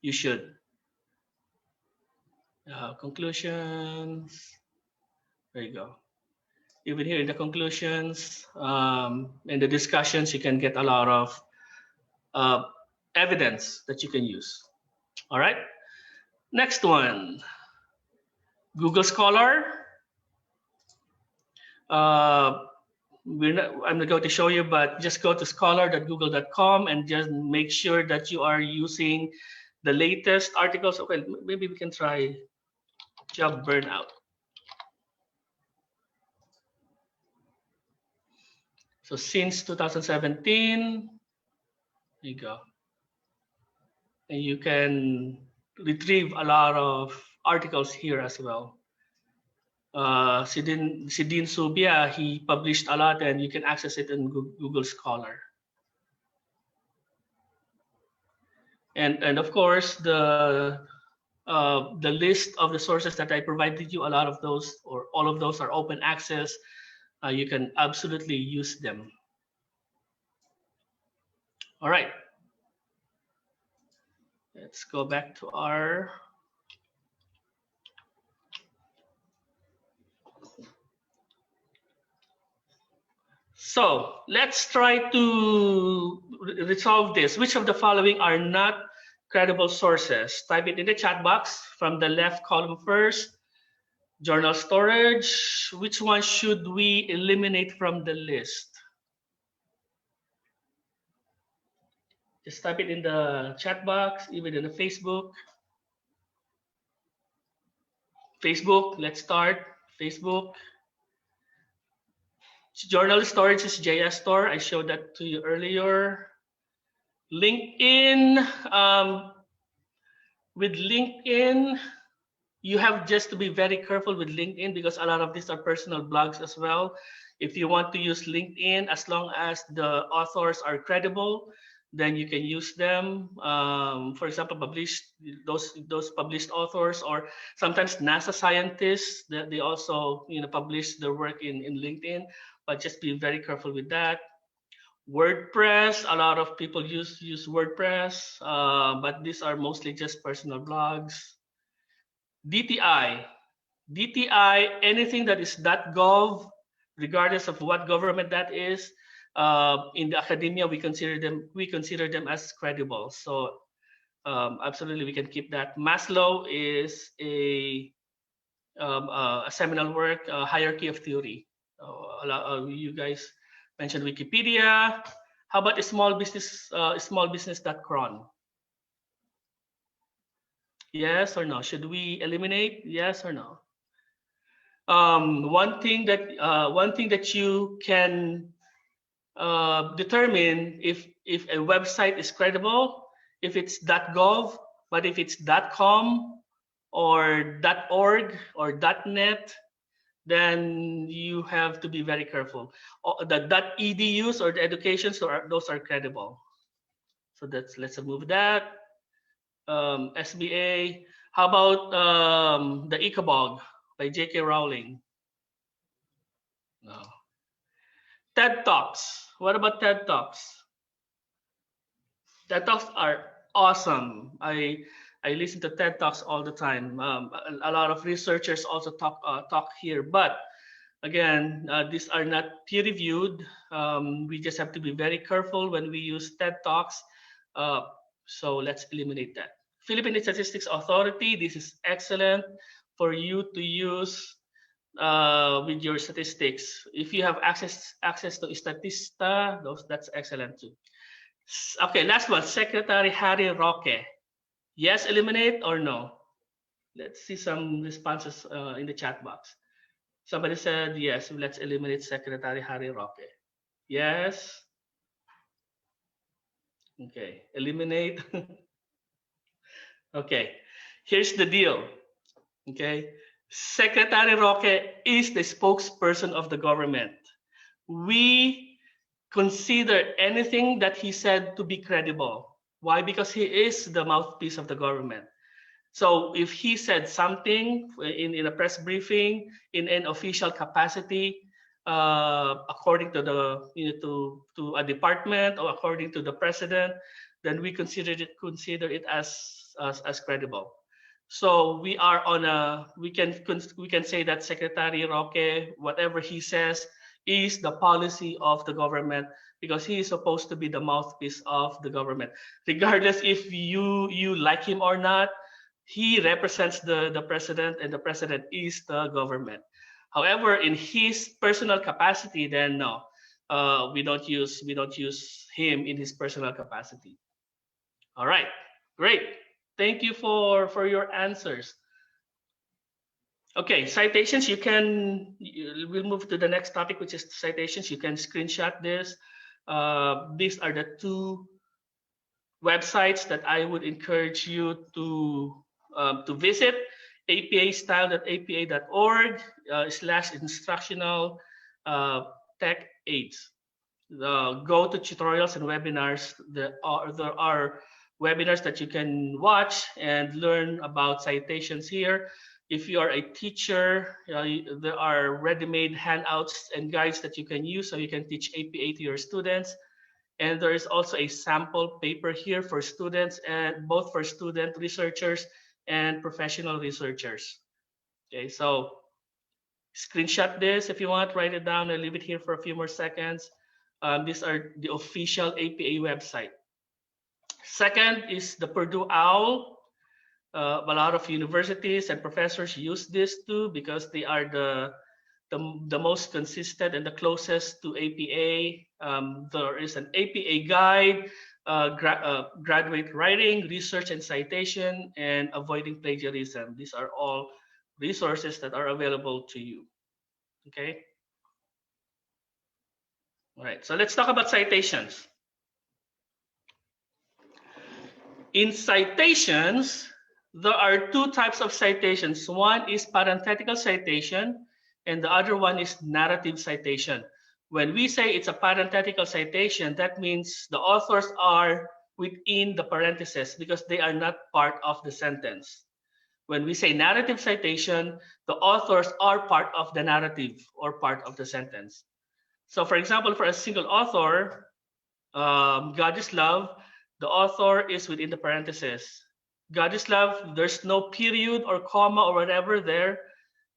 You should. Conclusions. There you go. Even here in the conclusions and the discussions, you can get a lot of evidence that you can use. All right. Next one. Google Scholar. I'm not going to show you, but just go to scholar.google.com and just make sure that you are using the latest articles. Okay, maybe we can try job burnout. So since 2017, there you go. And you can retrieve a lot of articles here as well. Sidin Subia, he published a lot and you can access it in Google Scholar. And of course, the list of the sources that I provided you, a lot of those or all of those are open access. You can absolutely use them. All right. Let's go back to our So let's try to resolve this. Which of the following are not credible sources? Type it in the chat box from the left column first. Journal storage. Which one should we eliminate from the list? Just type it in the chat box, even in the Facebook. Facebook, let's start. Facebook. Journal storage is JS Store. I showed that to you earlier. LinkedIn. With LinkedIn, you have just to be very careful with LinkedIn because a lot of these are personal blogs as well. If you want to use LinkedIn, as long as the authors are credible, then you can use them. For example, those published authors, or sometimes NASA scientists that they also publish their work in LinkedIn. But just be very careful with that. WordPress, a lot of people use WordPress, but these are mostly just personal blogs. DTI, anything that is .gov, regardless of what government that is, in the academia we consider them as credible. So absolutely we can keep that. Maslow is a seminal work, Hierarchy of Theory. You guys mentioned Wikipedia. How about a small business, smallbusiness.cron? Yes or no? Should we eliminate? Yes or no? One thing that you can determine if a website is credible, if it's .gov, but if it's .com or .org or .net, then you have to be very careful. The .edus or the educations, those are credible. So let's remove that. SBA. How about the Ichabog by J.K. Rowling? No. TED Talks. What about TED Talks? TED Talks are awesome. I listen to TED Talks all the time. A lot of researchers also talk here, but again, these are not peer reviewed. We just have to be very careful when we use TED Talks. So let's eliminate that. Philippine Statistics Authority. This is excellent for you to use with your statistics. If you have access to Statista, that's excellent too. Okay, last one. Secretary Harry Roque. Yes, eliminate or no? Let's see some responses in the chat box. Somebody said yes. Let's eliminate Secretary Harry Roque. Yes. Okay, eliminate. Okay, here's the deal. Okay, Secretary Roque is the spokesperson of the government. We consider anything that he said to be credible. Why? Because he is the mouthpiece of the government. So if he said something in a press briefing in an official capacity, according to to a department or according to the president, then we consider it as credible. So we are on we can say that Secretary Roque, whatever he says, is the policy of the government because he is supposed to be the mouthpiece of the government. Regardless if you like him or not, he represents the president, and the president is the government. However, in his personal capacity, then no, we don't use him in his personal capacity. All right, great. Thank you for your answers. Okay, citations. We'll move to the next topic, which is citations. You can screenshot this. These are the two websites that I would encourage you to visit: apastyle.apa.org /instructional tech aids. Go to tutorials and webinars. There are webinars that you can watch and learn about citations here. If you are a teacher, there are ready-made handouts and guides that you can use so you can teach APA to your students. And there is also a sample paper here for students, and both for student researchers and professional researchers. Okay, so screenshot this if you want, write it down, and leave it here for a few more seconds. These are the official APA website. Second is the Purdue OWL. A lot of universities and professors use this too because they are the most consistent and the closest to APA. There is an APA guide, graduate writing, research and citation, and avoiding plagiarism. These are all resources that are available to you. Okay. All right, so let's talk about citations. In citations, there are two types of citations. One is parenthetical citation, and the other one is narrative citation. When we say it's a parenthetical citation, that means the authors are within the parentheses because they are not part of the sentence. When we say narrative citation, the authors are part of the narrative or part of the sentence. So, for example, for a single author, God is love, the author is within the parentheses. God is love, there's no period or comma or whatever there.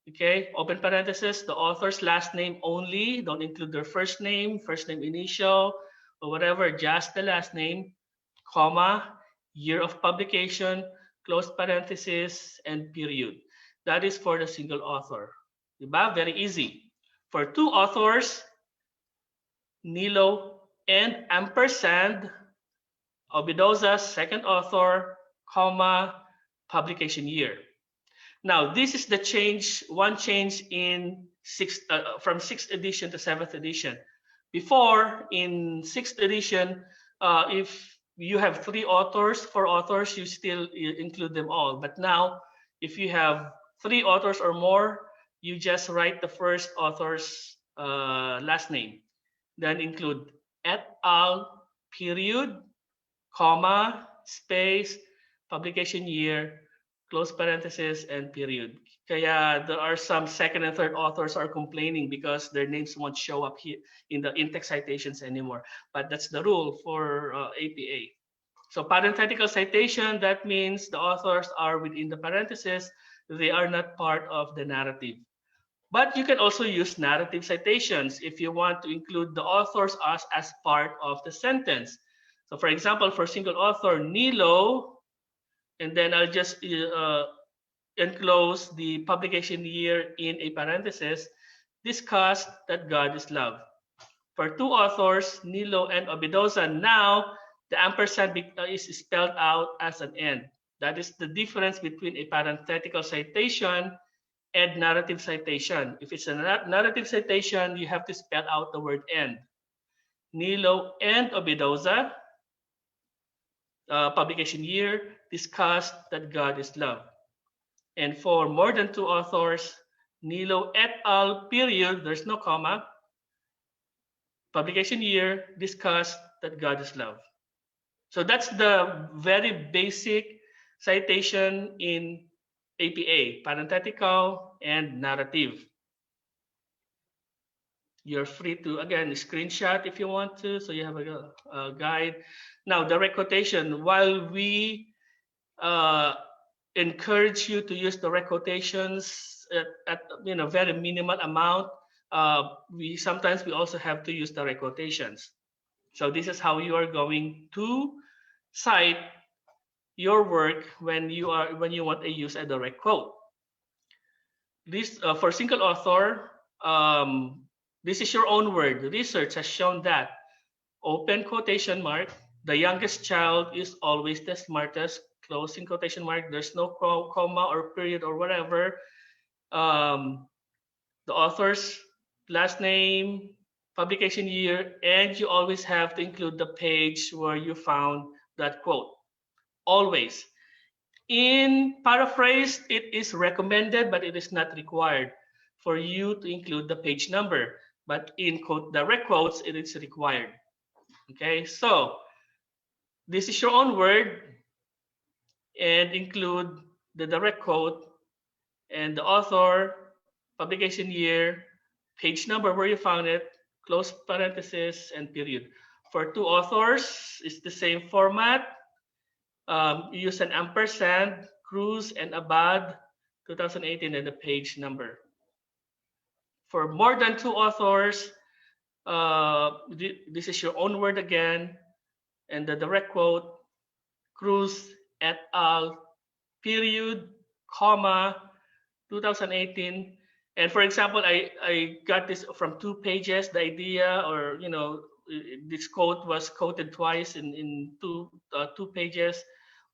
Okay, open parenthesis, the author's last name only, don't include their first name initial, or whatever, just the last name, comma, year of publication, close parenthesis, and period. That is for the single author. Diba? Very easy. For two authors, Nilo and ampersand, Obidoza's second author, comma, publication year. Now, this is the change, one change in from 6th edition to 7th edition. Before, in 6th edition, if you have 3 authors, 4 authors, you still include them all. But now, if you have 3 authors or more, you just write the first author's last name. Then include et al, period, comma, space, publication year, close parenthesis, and period. Kaya there are some second and third authors are complaining because their names won't show up here in the in-text citations anymore. But that's the rule for APA. So parenthetical citation, that means the authors are within the parentheses. They are not part of the narrative. But you can also use narrative citations if you want to include the authors as part of the sentence. So for example, for single author, Nilo, and then I'll just enclose the publication year in a parenthesis, discussed that God is love. For two authors, Nilo and Obidoza, now the ampersand is spelled out as an end. That is the difference between a parenthetical citation and narrative citation. If it's a narrative citation, you have to spell out the word end. Nilo and Obidoza, publication year, discussed that God is love. And for more than 2 authors, Nilo et al, period, there's no comma, publication year, discussed that God is love. So that's the very basic citation in APA, parenthetical and narrative. You're free to, again, screenshot if you want to, so you have a guide. Now, direct quotation, while we encourage you to use direct quotations at very minimal amount, sometimes we also have to use direct quotations. So this is how you are going to cite your work when you want to use a direct quote. This for single author, this is your own word. Research has shown that open quotation mark, the youngest child is always the smartest, closing quotation mark. There's no comma or period or whatever. The author's last name, publication year, and you always have to include the page where you found that quote. Always. In paraphrase, it is recommended, but it is not required for you to include the page number. But in direct quotes, it is required. Okay, so this is your own word, and include the direct quote and the author, publication year, page number where you found it, close parenthesis, and period. For two authors, it's the same format. Use an ampersand, Cruz and Abad, 2018, and the page number. For more than 2 authors, this is your own word again, and the direct quote, Cruz et al, period, comma, 2018. And for example, I got this from 2 pages, the idea, or this quote was quoted twice in two pages.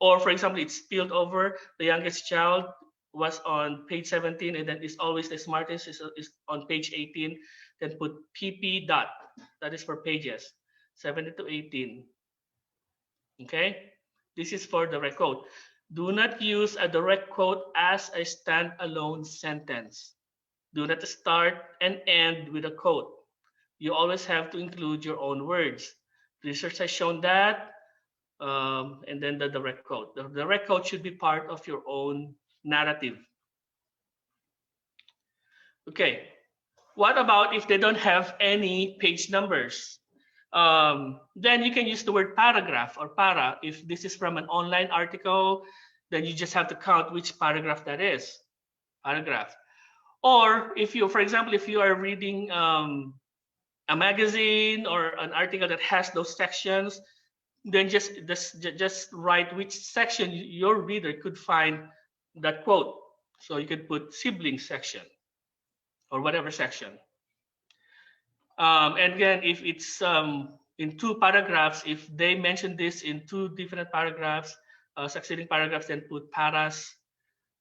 Or for example, it's spilled over the youngest child. was on page 17, and then is always the smartest is on page 18. Then put pp dot. That is for pages 17 to 18. Okay, this is for direct quote. Do not use a direct quote as a standalone sentence. Do not start and end with a quote. You always have to include your own words. Research has shown that, and then the direct quote. The direct quote should be part of your own narrative. Okay, what about if they don't have any page numbers? Then you can use the word paragraph or para. If this is from an online article, then you just have to count which paragraph that is. Paragraph. Or if you, for example, if you are reading a magazine or an article that has those sections, then just write which section your reader could find that quote. So you could put sibling section or whatever section. And again, if it's in 2 paragraphs, if they mention this in 2 different paragraphs, succeeding paragraphs, then put paras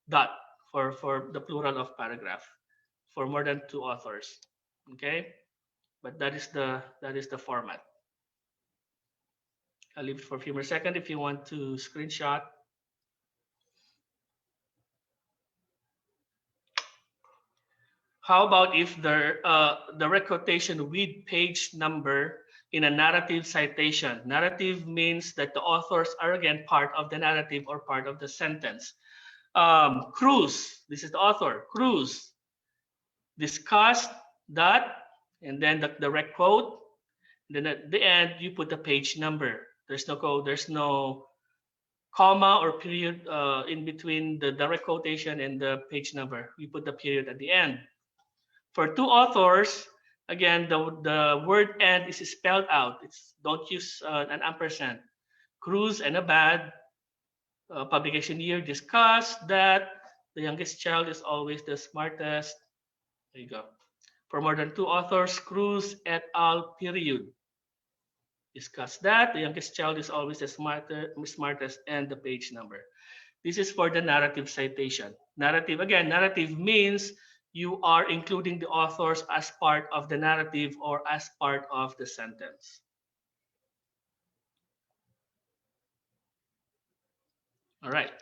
dot for the plural of paragraph for more than 2 authors. Okay, but that is the format. I'll leave it for a few more seconds if you want to screenshot. How about if the quotation with page number in a narrative citation? Narrative means that the authors are again part of the narrative or part of the sentence. Cruz, this is the author. Cruz discussed that, and then the direct quote. Then at the end, you put the page number. There's no code, there's no comma or period in between the direct quotation and the page number. We put the period at the end. For 2 authors, again, the word "and" is spelled out. Don't use an ampersand. Cruz and Abad, publication year, discussed that the youngest child is always the smartest. There you go. For more than 2 authors, Cruz et al. Period. Discuss that the youngest child is always the smartest, and the page number. This is for the narrative citation. Narrative, again, narrative means you are including the authors as part of the narrative or as part of the sentence. All right.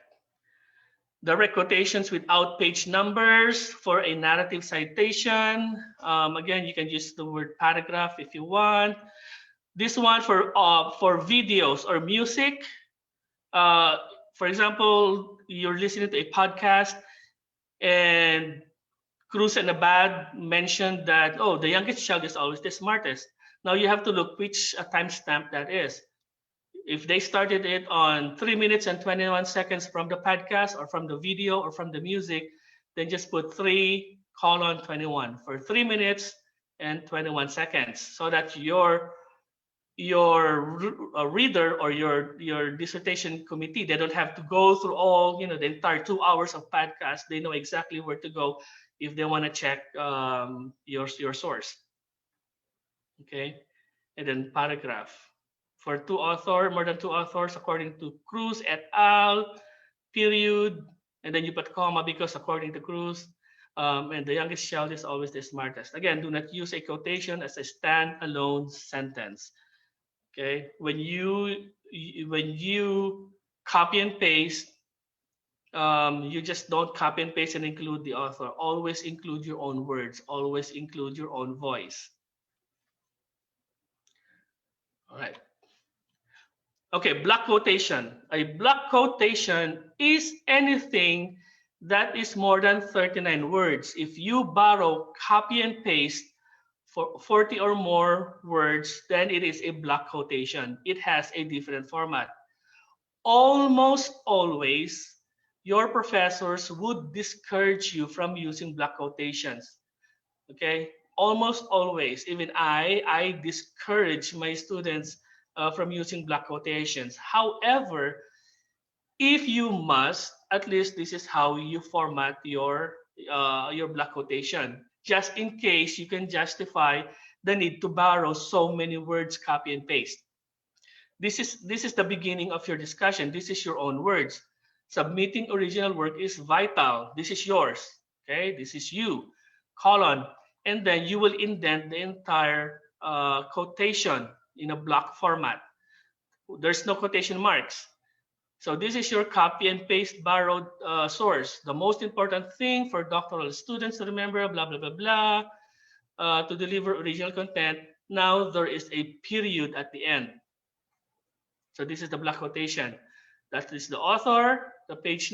Direct quotations without page numbers for a narrative citation. Again, you can use the word paragraph if you want. This one for videos or music. For example, you're listening to a podcast and Cruz and Abad mentioned that, oh, the youngest child is always the smartest. Now you have to look which timestamp that is. If they started it on 3 minutes and 21 seconds from the podcast or from the video or from the music, then just put 3:21 for 3 minutes and 21 seconds so that your reader or your dissertation committee, they don't have to go through all, the entire 2 hours of podcast. They know exactly where to go if they want to check your source. Okay, and then paragraph for more than 2 authors, according to Cruz et al. Period, and then you put comma because according to Cruz, and the youngest child is always the smartest. Again, do not use a quotation as a standalone sentence. Okay, when you copy and paste, you just don't copy and paste and include the author. Always include your own words. Always include your own voice. All right. Okay, block quotation. A block quotation is anything that is more than 39 words. If you borrow, copy and paste for 40 or more words, then it is a block quotation. It has a different format. Almost always, your professors would discourage you from using block quotations. Okay, almost always. Even I discourage my students from using block quotations. However, if you must, at least this is how you format your block quotation. Just in case you can justify the need to borrow so many words, copy and paste. This is the beginning of your discussion. This is your own words. Submitting original work is vital. This is yours. Okay, this is you, colon, and then you will indent the entire quotation in a block format. There's no quotation marks. So this is your copy and paste borrowed source. The most important thing for doctoral students to remember, blah, blah, blah, blah, to deliver original content. Now there is a period at the end. So this is the block quotation. That is the author, the page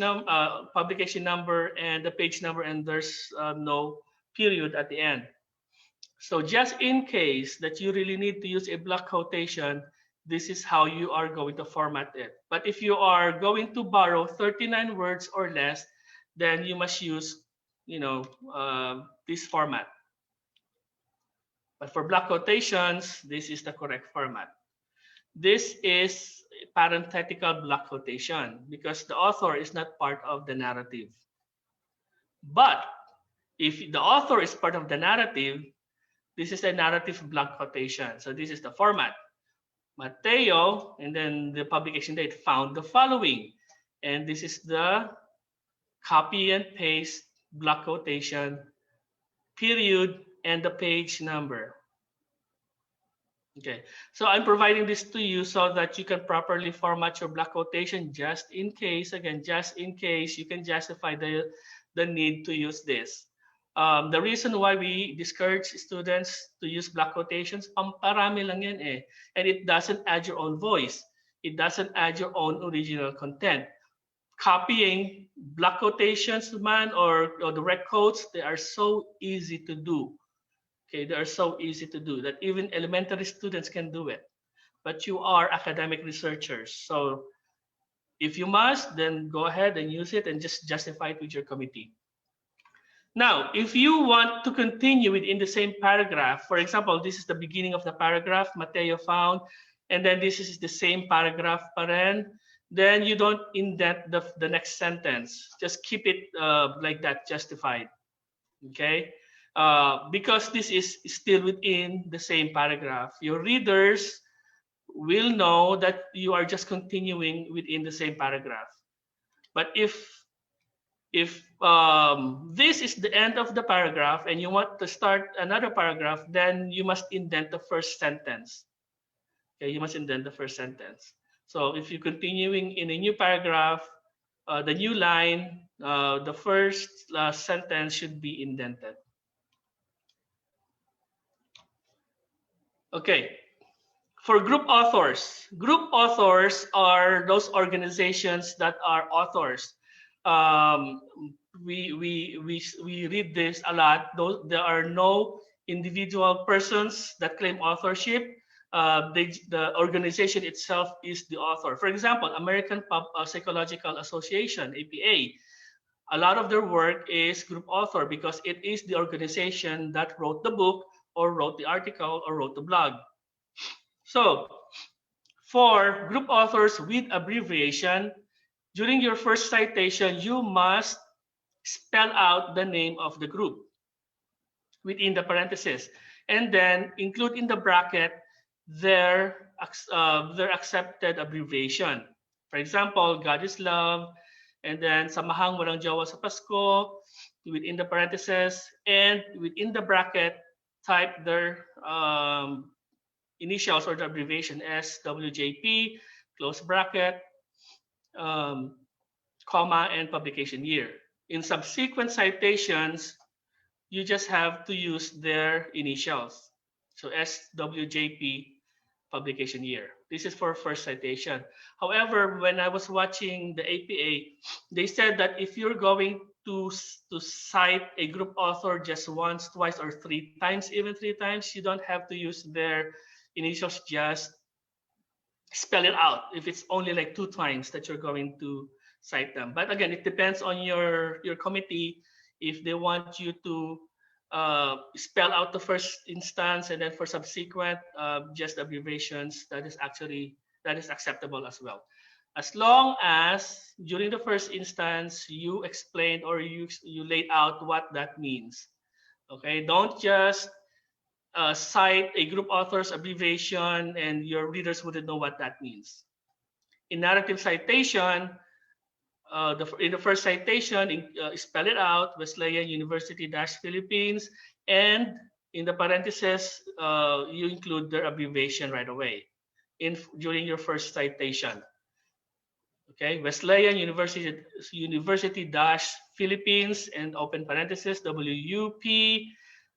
publication number, and the page number, and there's no period at the end. So just in case that you really need to use a block quotation, this is how you are going to format it. But if you are going to borrow 39 words or less, then you must use, this format. But for block quotations, this is the correct format. This is parenthetical block quotation because the author is not part of the narrative. But if the author is part of the narrative, this is a narrative block quotation. So this is the format. Mateo, and then the publication date, found the following. And this is the copy and paste block quotation, period, and the page number. Okay, so I'm providing this to you so that you can properly format your block quotation just in case, again, just in case you can justify the need to use this. The reason why we discourage students to use block quotations, pamparami lang yan eh. And it doesn't add your own voice. It doesn't add your own original content. Copying block quotations, man, or direct quotes, they are so easy to do. Okay, they are so easy to do that even elementary students can do it. But you are academic researchers. So if you must, then go ahead and use it and just justify it with your committee. Now, if you want to continue within the same paragraph, for example, this is the beginning of the paragraph, Mateo found, and then this is the same paragraph pa rin, then you don't indent the next sentence. Just keep it like that, justified. Okay? Because this is still within the same paragraph. Your readers will know that you are just continuing within the same paragraph. But if this is the end of the paragraph and you want to start another paragraph, then you must indent the first sentence. Okay, you must indent the first sentence. So if you're continuing in a new paragraph, the new line, the first sentence should be indented. Okay, for group authors are those organizations that are authors. We read this a lot. There are no individual persons that claim authorship. The organization itself is the author. For example, American Psychological Association, APA, a lot of their work is group author because it is the organization that wrote the book or wrote the article or wrote the blog. So for group authors with abbreviation, during your first citation, you must spell out the name of the group within the parentheses, and then include in the bracket their accepted abbreviation. For example, God is love, and then Samahang Walang Jowa sa Pasko, within the parentheses, and within the bracket, type their initials or the abbreviation SWJP, close bracket, comma, and publication year. In subsequent citations, you just have to use their initials. So SWJP, publication year. This is for first citation. However, when I was watching the APA, they said that if you're going to cite a group author just once, twice, or three times, even three times, you don't have to use their initials, just spell it out if it's only like 2 times that you're going to cite them. But again, it depends on your committee if they want you to spell out the first instance and then for subsequent just abbreviations, that is acceptable as well. As long as during the first instance you explained or you laid out what that means. Okay, don't just cite a group author's abbreviation and your readers wouldn't know what that means. In narrative citation, in the first citation, spell it out, Wesleyan University dash Philippines, and in the parentheses, you include their abbreviation right away during your first citation. Okay, Wesleyan University dash Philippines and open parenthesis WUP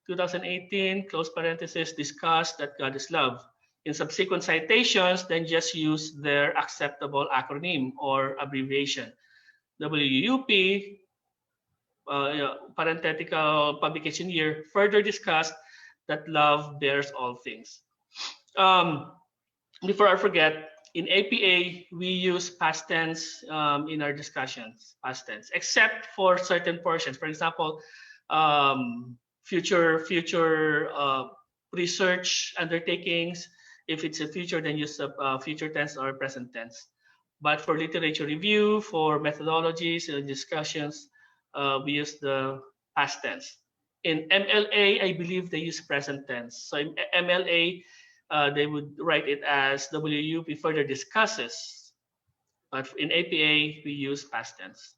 2018 close parenthesis discussed that God is love. In subsequent citations, then just use their acceptable acronym or abbreviation. WUP parenthetical publication year further discussed that love bears all things. Before I forget, in APA, we use past tense in our discussions, past tense, except for certain portions. For example, future research undertakings. If it's a future, then use future tense or present tense. But for literature review, for methodologies and discussions, we use the past tense. In MLA, I believe they use present tense. So in MLA, they would write it as WUP further discusses. But in APA, we use past tense.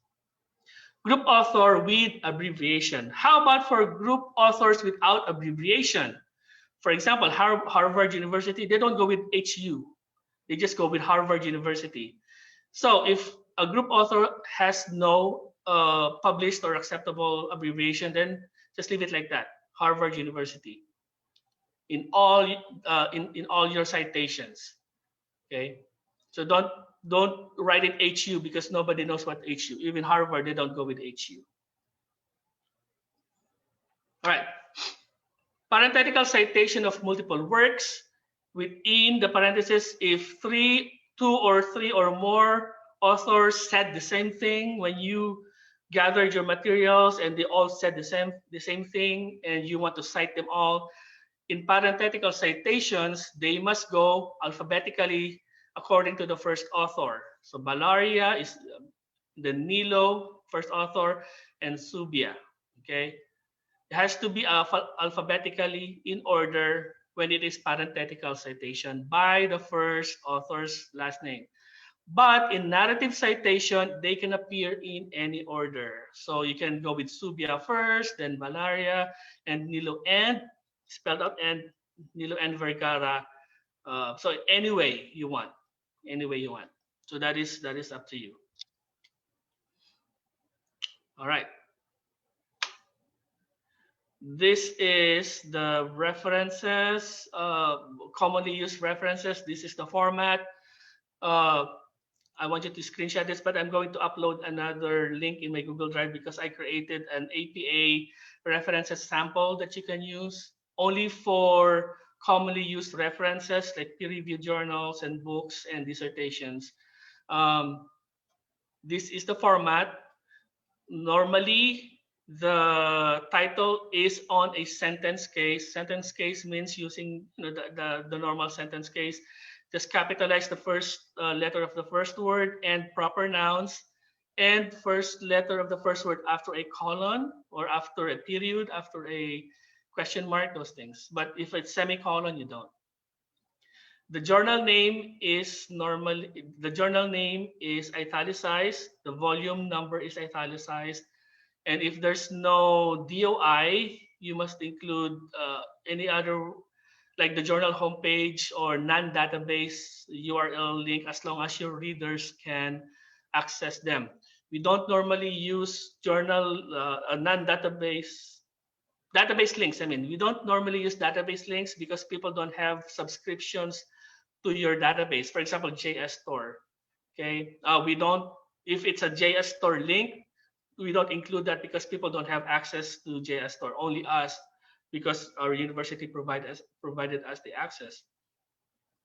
Group author with abbreviation. How about for group authors without abbreviation? For example, Harvard University, they don't go with HU. They just go with Harvard University. So if a group author has no published or acceptable abbreviation, then just leave it like that, Harvard University. In all your citations, okay? So don't write in HU because nobody knows what HU. Even Harvard, they don't go with HU. All right. Parenthetical citation of multiple works. Within the parentheses, if two or three or more authors said the same thing when you gathered your materials and they all said the same thing and you want to cite them all, in parenthetical citations, they must go alphabetically according to the first author. So Balaria is the Nilo, first author, and Subia. Okay, it has to be alphabetically in order when it is parenthetical citation by the first author's last name. But in narrative citation, they can appear in any order. So you can go with Subia first, then Balaria, and Nilo and spelled out and Nilo and Vergara. So any way you want, So that is up to you. All right. This is the references, commonly used references. This is the format. I want you to screenshot this, but I'm going to upload another link in my Google Drive because I created an APA references sample that you can use only for commonly used references like peer-reviewed journals and books and dissertations. This is the format. Normally, the title is on a sentence case. Sentence case means using the normal sentence case. Just capitalize the first letter of the first word and proper nouns and first letter of the first word after a colon or after a period, after a question mark, those things. But if it's semicolon, you don't. The journal name is italicized. The volume number is italicized. And if there's no DOI, you must include any other, like the journal homepage or non-database URL link, as long as your readers can access them. We don't normally use database links. We don't normally use database links because people don't have subscriptions to your database. For example, JS Store. Okay, we don't. If it's a JS Store link, we don't include that because people don't have access to JS Store. Only us, because our university provided us the access.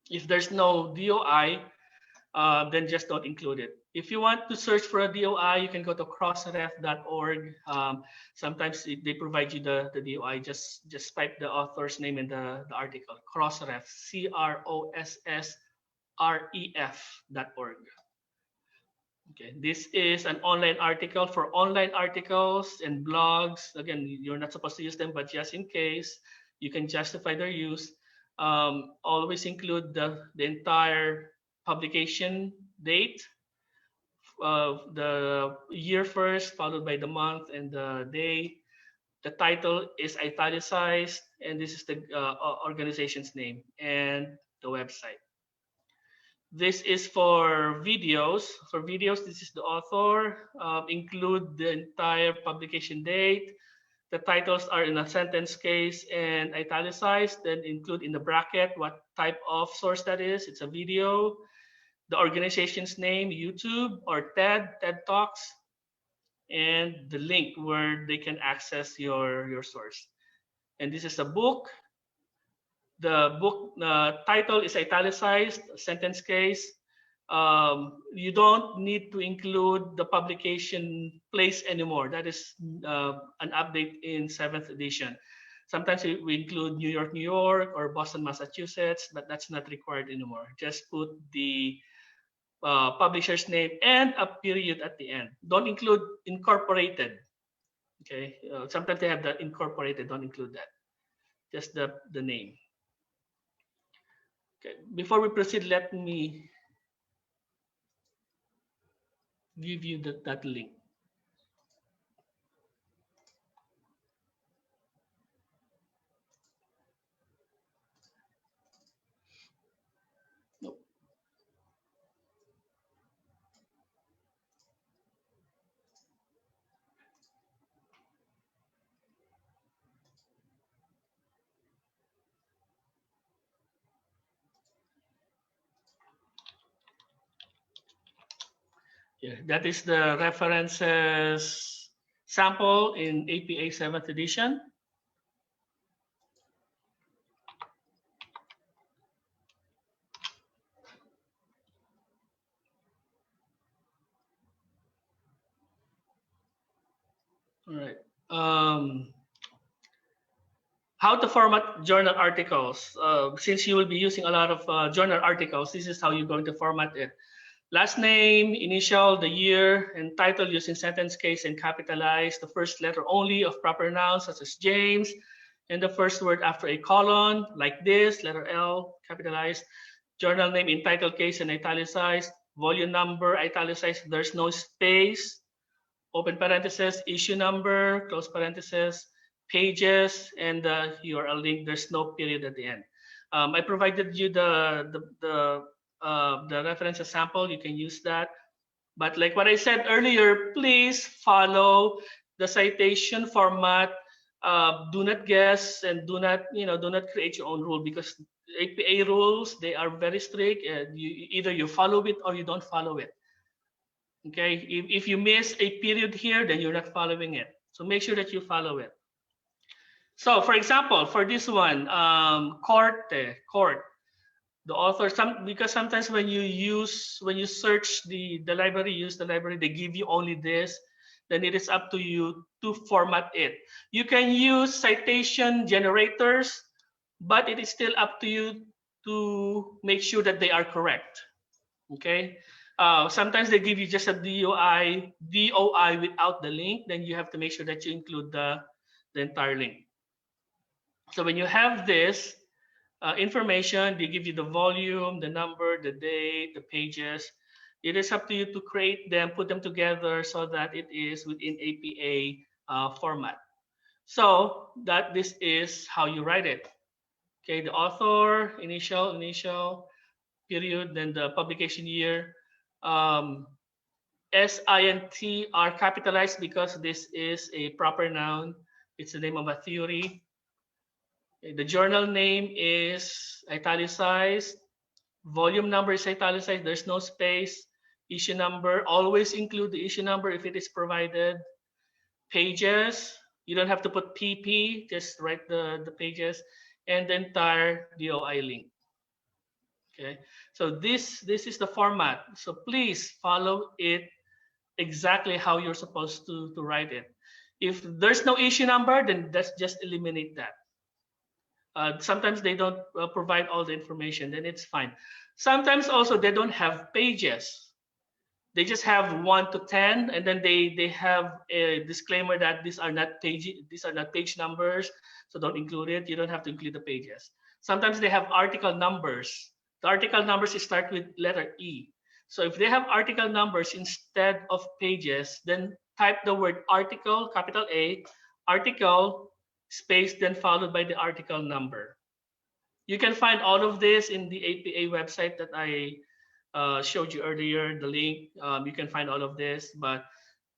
If there's no DOI, then just don't include it. If you want to search for a DOI, you can go to crossref.org. Sometimes they provide you the DOI. Just type the author's name in the article. Crossref, CROSSREF.org. Okay, this is an online article. For online articles and blogs, again, you're not supposed to use them, but just in case, you can justify their use. Always include the entire publication date the year first, followed by the month and the day. The title is italicized, and this is the organization's name and the website. This is for videos. For videos, this is the author. Include the entire publication date. The titles are in a sentence case and italicized. Then include in the bracket what type of source that is. It's a video. The organization's name, YouTube or TED Talks, and the link where they can access your source. And this is a book. The book title is italicized, sentence case. You don't need to include the publication place anymore. That is an update in 7th edition. Sometimes we include New York, New York, or Boston, Massachusetts, but that's not required anymore. Just put the publisher's name and a period at the end. Don't include incorporated. Okay, sometimes they have the incorporated. Don't include that. Just the name. Okay, before we proceed, let me give you that link. Nope. Yeah, that is the references sample in APA 7th edition. All right. How to format journal articles. Since you will be using a lot of journal articles, this is how you're going to format it. Last name, initial, the year, and title using sentence case and capitalize the first letter only of proper nouns such as James, and the first word after a colon, like this, letter L, capitalized. Journal name in title case and italicized. Volume number, italicized, there's no space. Open parenthesis, issue number, close parenthesis, pages, and the URL link. There's no period at the end. I provided you the reference sample. You can use that. But like what I said earlier, please follow the citation format. Do not guess and do not create your own rule, because APA rules, they are very strict. Either you follow it or you don't follow it. Okay, if you miss a period here, then you're not following it. So make sure that you follow it. So for example, for this one, court, the author, because sometimes when you search the library, use the library, they give you only this, then it is up to you to format it. You can use citation generators, but it is still up to you to make sure that they are correct. Okay. Sometimes they give you just a DOI without the link. Then you have to make sure that you include the entire link. So when you have this information, they give you the volume, the number, the date, the pages. It is up to you to create them, put them together so that it is within APA format. So that this is how you write it. Okay, the author, initial, period, then the publication year. SINT are capitalized because this is a proper noun. It's the name of a theory. The journal name is italicized. Volume number is italicized. There's no space. Issue number, always include the issue number if it is provided. Pages, you don't have to put PP, just write the pages, and the entire DOI link. Okay, so this is the format. So please follow it exactly how you're supposed to write it. If there's no issue number, then just eliminate that. Sometimes they don't provide all the information, then it's fine. Sometimes also they don't have pages. They just have 1 to 10, and then they have a disclaimer that these are not page numbers, so don't include it. You don't have to include the pages. Sometimes they have article numbers. The article numbers start with letter E. So if they have article numbers instead of pages, then type the word article, capital A, article, space, then followed by the article number. You can find all of this in the APA website that I showed you earlier, the link. You can find all of this, but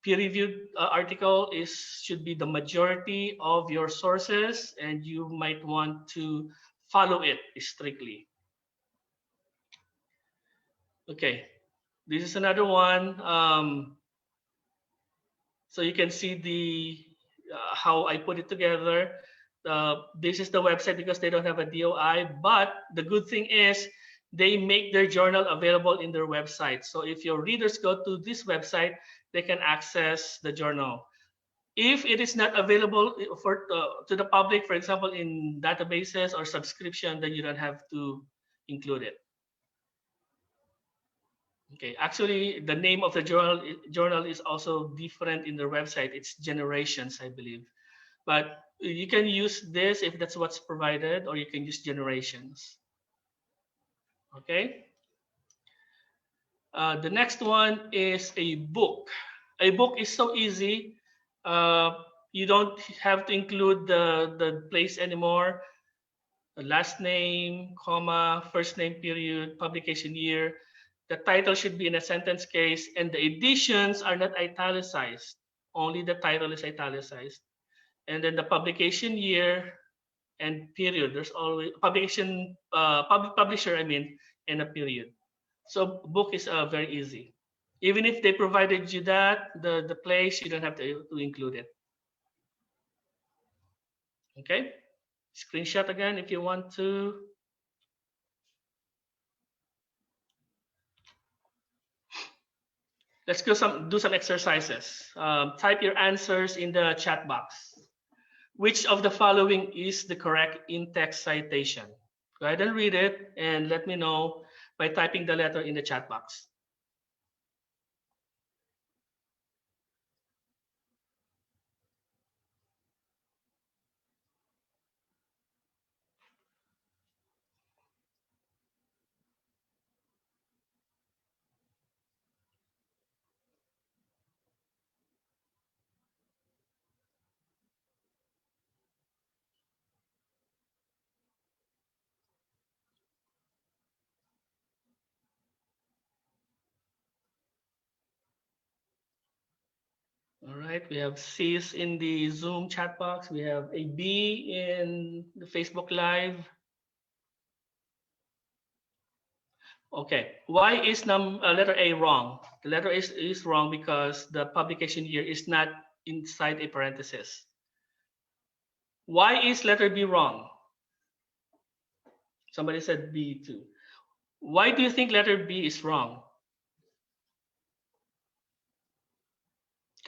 peer-reviewed article should be the majority of your sources, and you might want to follow it strictly. Okay, this is another one. So you can see the how I put it together. This is the website because they don't have a DOI, but the good thing is they make their journal available in their website. So if your readers go to this website, they can access the journal. If it is not available to the public, for example, in databases or subscription, then you don't have to include it. Okay, actually, the name of the journal is also different in their website. It's Generations, I believe. But you can use this if that's what's provided, or you can use Generations. Okay. The next one is a book. A book is so easy. You don't have to include the place anymore. The last name, comma, first name, period, publication year. The title should be in a sentence case, and the editions are not italicized. Only the title is italicized. And then the publication year and period. There's always publication, publisher, I mean, and a period. So book is very easy. Even if they provided you that, the place, you don't have to include it. Okay, screenshot again if you want to. Let's do some exercises. Type your answers in the chat box. Which of the following is the correct in-text citation? Go ahead and read it and let me know by typing the letter in the chat box. All right, we have C's in the Zoom chat box. We have a B in the Facebook Live. Okay, why is letter A wrong? The letter A is wrong because the publication year is not inside a parenthesis. Why is letter B wrong? Somebody said B too. Why do you think letter B is wrong?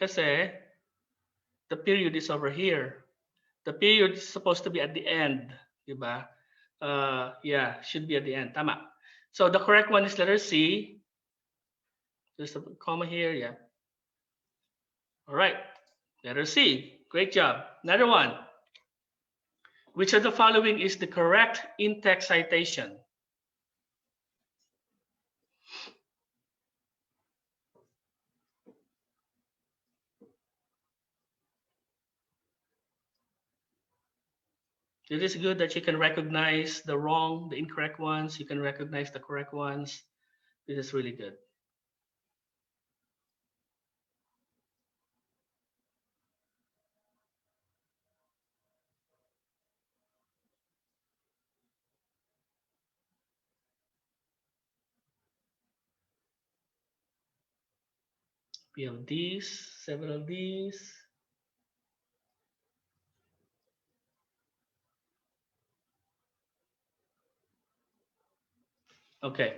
Kasi the period is over here. The period is supposed to be at the end, diba? Yeah, should be at the end. Tama. So the correct one is letter C. There's a comma here, yeah. All right, letter C. Great job. Another one. Which of the following is the correct in-text citation? It is good that you can recognize the incorrect ones. You can recognize the correct ones. This is really good. We have these, several these. Okay.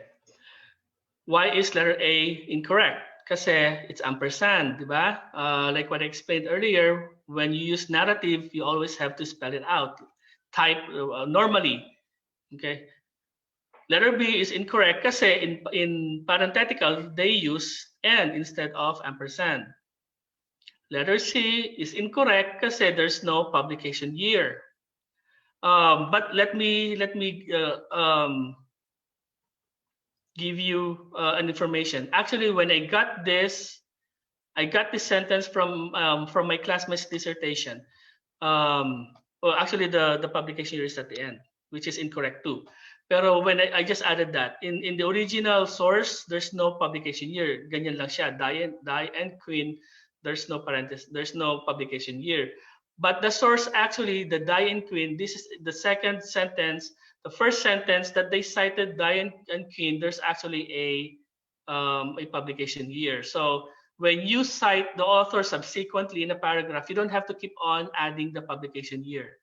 Why is letter A incorrect? Kasi it's ampersand, di ba? Like what I explained earlier, when you use narrative, you always have to spell it out. Type normally, okay? Letter B is incorrect kasi in parenthetical, they use and instead of ampersand. Letter C is incorrect kasi there's no publication year. But let me give you an information. Actually, when I got this sentence from my classmate's dissertation. Well, actually, the publication year is at the end, which is incorrect too. Pero when I just added that, in the original source, there's no publication year. Ganyan lang siya, die and Queen, there's no parenthesis, there's no publication year. But the source actually, the die and Queen, this is the second sentence. The first sentence that they cited die and Queen, there's actually a publication year. So when you cite the author subsequently in a paragraph, you don't have to keep on adding the publication year.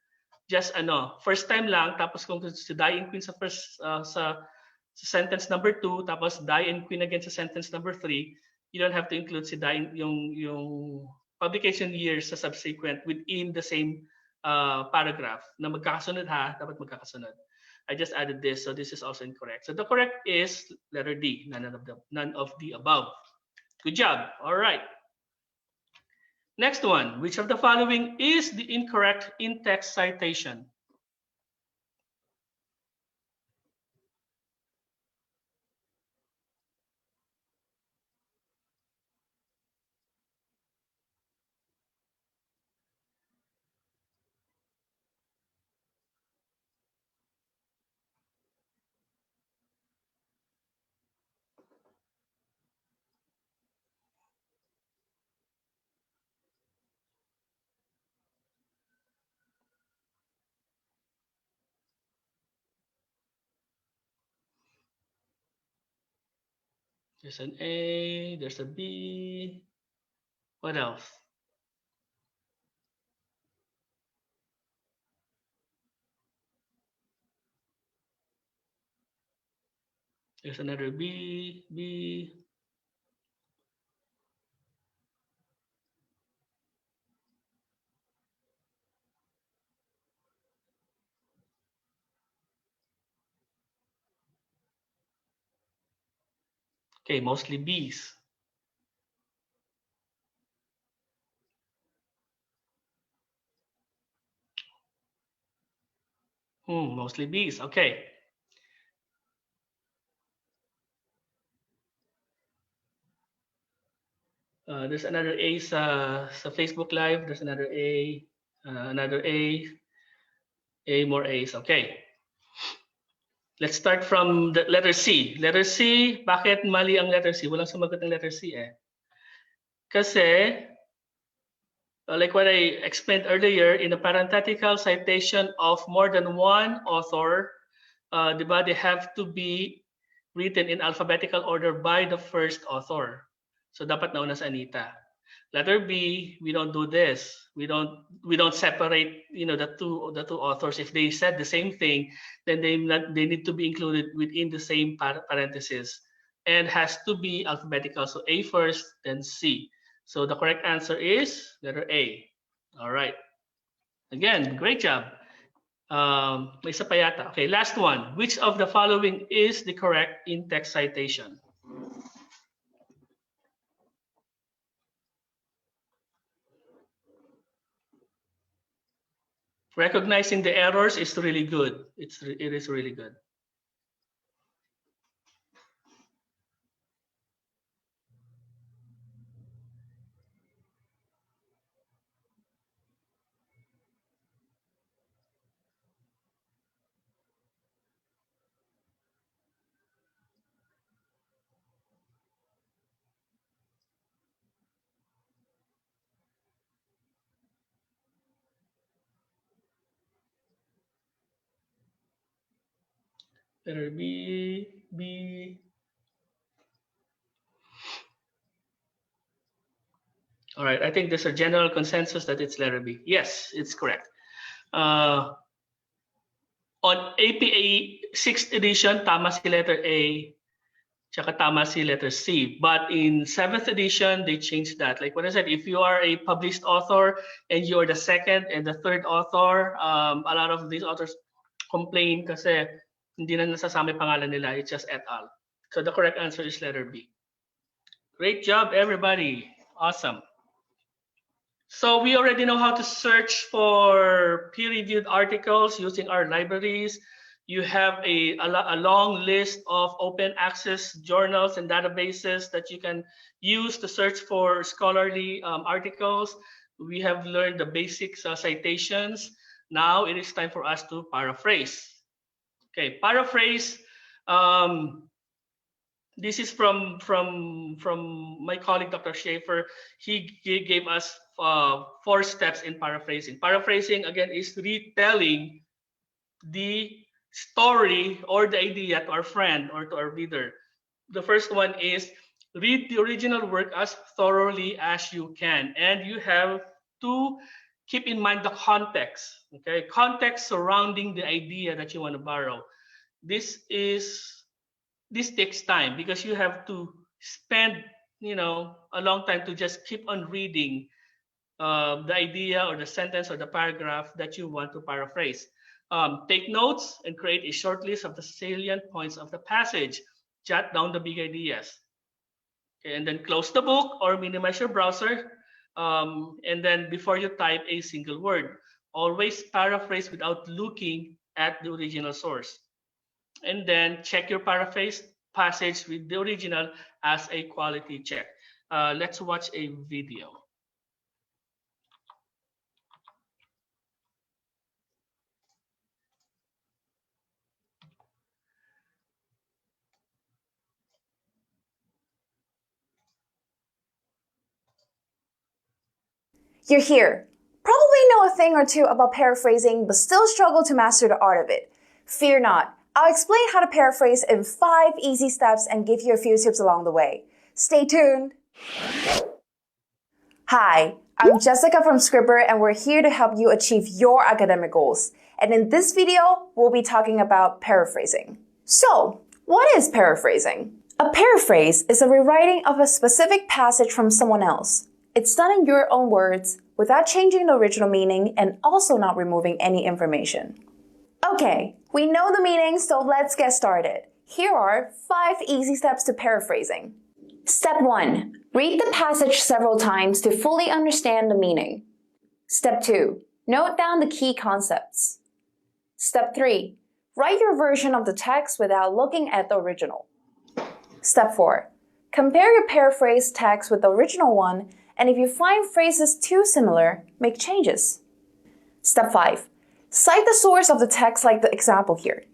Just first time lang, tapos kung si die and Queen sa first sa sentence number 2, tapos die and Queen again sa sentence number 3, you don't have to include si die yung publication year sa subsequent within the same paragraph. Na magkakasunod ha, dapat magkakasunod. I just added this, so this is also incorrect. So the correct is letter D, none of the above. Good job. All right. Next one. Which of the following is the incorrect in-text citation? There's an A, there's a B. What else? There's another B, B. Okay, mostly B's. Mostly B's. Okay. There's another A sa Facebook Live. There's another A, more A's. Okay. Let's start from the letter C. Letter C, bakit mali ang letter C? Walang sumagot ng letter C eh. Kasi, like what I explained earlier, in a parenthetical citation of more than one author, diba, they have to be written in alphabetical order by the first author. So dapat nauna sa Anita. Letter B, we don't do this. We don't separate, the two authors. If they said the same thing, then they need to be included within the same parenthesis, and has to be alphabetical. So A first, then C. So the correct answer is letter A. All right. Again, great job. May isa pa yata. Okay, last one. Which of the following is the correct in-text citation? Recognizing the errors is really good. It is really good. Letter B, B. All right, I think there's a general consensus that it's letter B. Yes, it's correct. On APA 6th edition, tama si letter A, tsaka tama si letter C. But in 7th edition, they changed that. Like what I said, if you are a published author and you are the second and the third author, a lot of these authors complain kasi hindi na nasasama yung pangalan nila. It's just et al. So the correct answer is letter B. Great job, everybody. Awesome. So we already know how to search for peer-reviewed articles using our libraries, You have a long list of open access journals and databases that you can use to search for scholarly articles. We have learned the basics citations. Now it is time for us to paraphrase. Okay, paraphrase. This is from my colleague Dr. Schaefer. He gave us 4 steps in paraphrasing. Paraphrasing again is retelling the story or the idea to our friend or to our reader. The first one is read the original work as thoroughly as you can, and you have to keep in mind the context. Okay, context surrounding the idea that you want to borrow. This takes time because you have to spend a long time to just keep on reading the idea or the sentence or the paragraph that you want to paraphrase. Take notes and create a short list of the salient points of the passage. Jot down the big ideas. Okay, and then close the book or minimize your browser. And then before you type a single word, always paraphrase without looking at the original source. And then check your paraphrase passage with the original as a quality check. Let's watch a video. You're here. Probably know a thing or two about paraphrasing, but still struggle to master the art of it. Fear not. I'll explain how to paraphrase in 5 easy steps and give you a few tips along the way. Stay tuned. Hi, I'm Jessica from Scribber, and we're here to help you achieve your academic goals. And in this video, we'll be talking about paraphrasing. So, what is paraphrasing? A paraphrase is a rewriting of a specific passage from someone else. It's done in your own words, without changing the original meaning and also not removing any information. Okay, we know the meaning, so let's get started. Here are 5 easy steps to paraphrasing. Step 1. Read the passage several times to fully understand the meaning. Step 2. Note down the key concepts. Step 3. Write your version of the text without looking at the original. Step 4. Compare your paraphrase text with the original one, and if you find phrases too similar, make changes. Step 5. Cite the source of the text like the example here.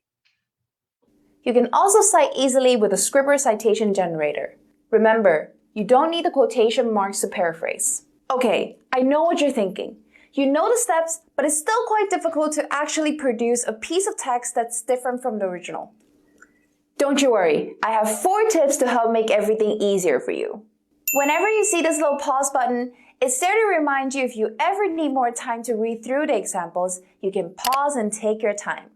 You can also cite easily with the Scribber citation generator. Remember, you don't need the quotation marks to paraphrase. Okay, I know what you're thinking. You know the steps, but it's still quite difficult to actually produce a piece of text that's different from the original. Don't you worry, I have 4 tips to help make everything easier for you. Whenever you see this little pause button, it's there to remind you if you ever need more time to read through the examples, you can pause and take your time.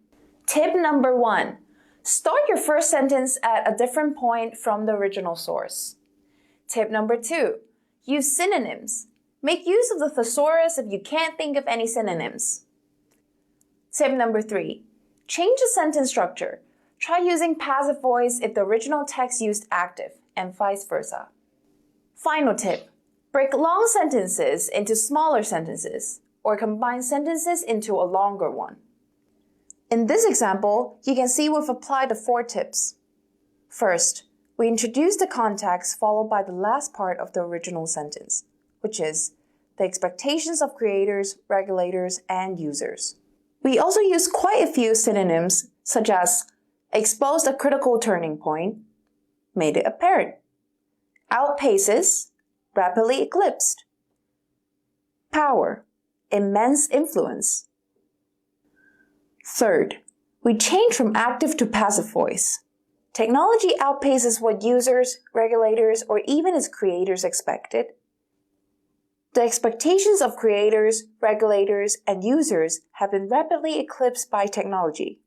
Tip number 1. Start your first sentence at a different point from the original source. Tip number 2. Use synonyms. Make use of the thesaurus if you can't think of any synonyms. Tip number 3. Change the sentence structure. Try using passive voice if the original text used active, and vice versa. Final tip. Break long sentences into smaller sentences, or combine sentences into a longer one. In this example, you can see we've applied the 4 tips. First, we introduce the context followed by the last part of the original sentence, which is the expectations of creators, regulators, and users. We also use quite a few synonyms, such as exposed a critical turning point, made it apparent, outpaces, rapidly eclipsed, power, immense influence. Third, we change from active to passive voice. Technology outpaces what users, regulators, or even its creators expected. The expectations of creators, regulators, and users have been rapidly eclipsed by technology.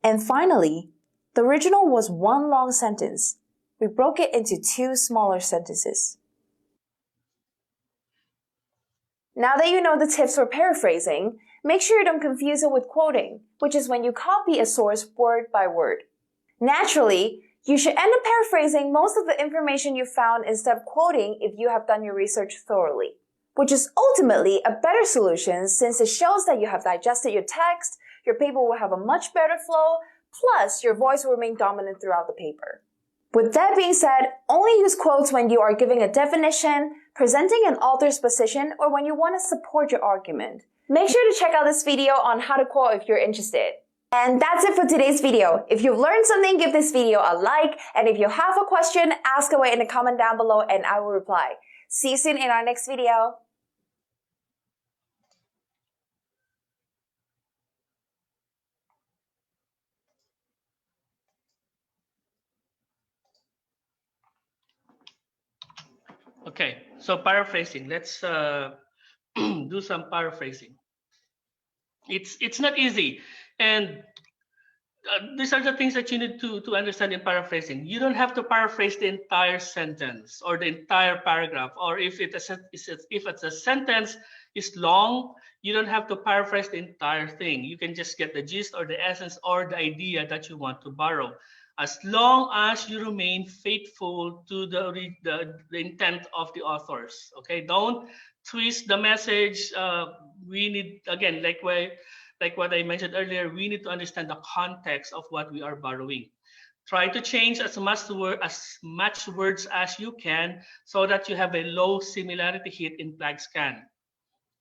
And finally, the original was 1 long sentence. We broke it into 2 smaller sentences. Now that you know the tips for paraphrasing, make sure you don't confuse it with quoting, which is when you copy a source word by word. Naturally, you should end up paraphrasing most of the information you found instead of quoting if you have done your research thoroughly, which is ultimately a better solution since it shows that you have digested your text, your paper will have a much better flow, plus your voice will remain dominant throughout the paper. With that being said, only use quotes when you are giving a definition, presenting an author's position, or when you want to support your argument. Make sure to check out this video on how to quote if you're interested. And that's it for today's video. If you've learned something, give this video a like, and if you have a question, ask away in the comment down below and I will reply. See you soon in our next video. Okay, so paraphrasing. Let's do some paraphrasing. It's not easy, and these are the things that you need to understand in paraphrasing. You don't have to paraphrase the entire sentence or the entire paragraph, or if it's a sentence is long, you don't have to paraphrase the entire thing. You can just get the gist or the essence or the idea that you want to borrow, as long as you remain faithful to the intent of the authors. Okay, don't twist the message. We need, again, like what I mentioned earlier, we need to understand the context of what we are borrowing. Try to change as much words as you can so that you have a low similarity hit in flag scan.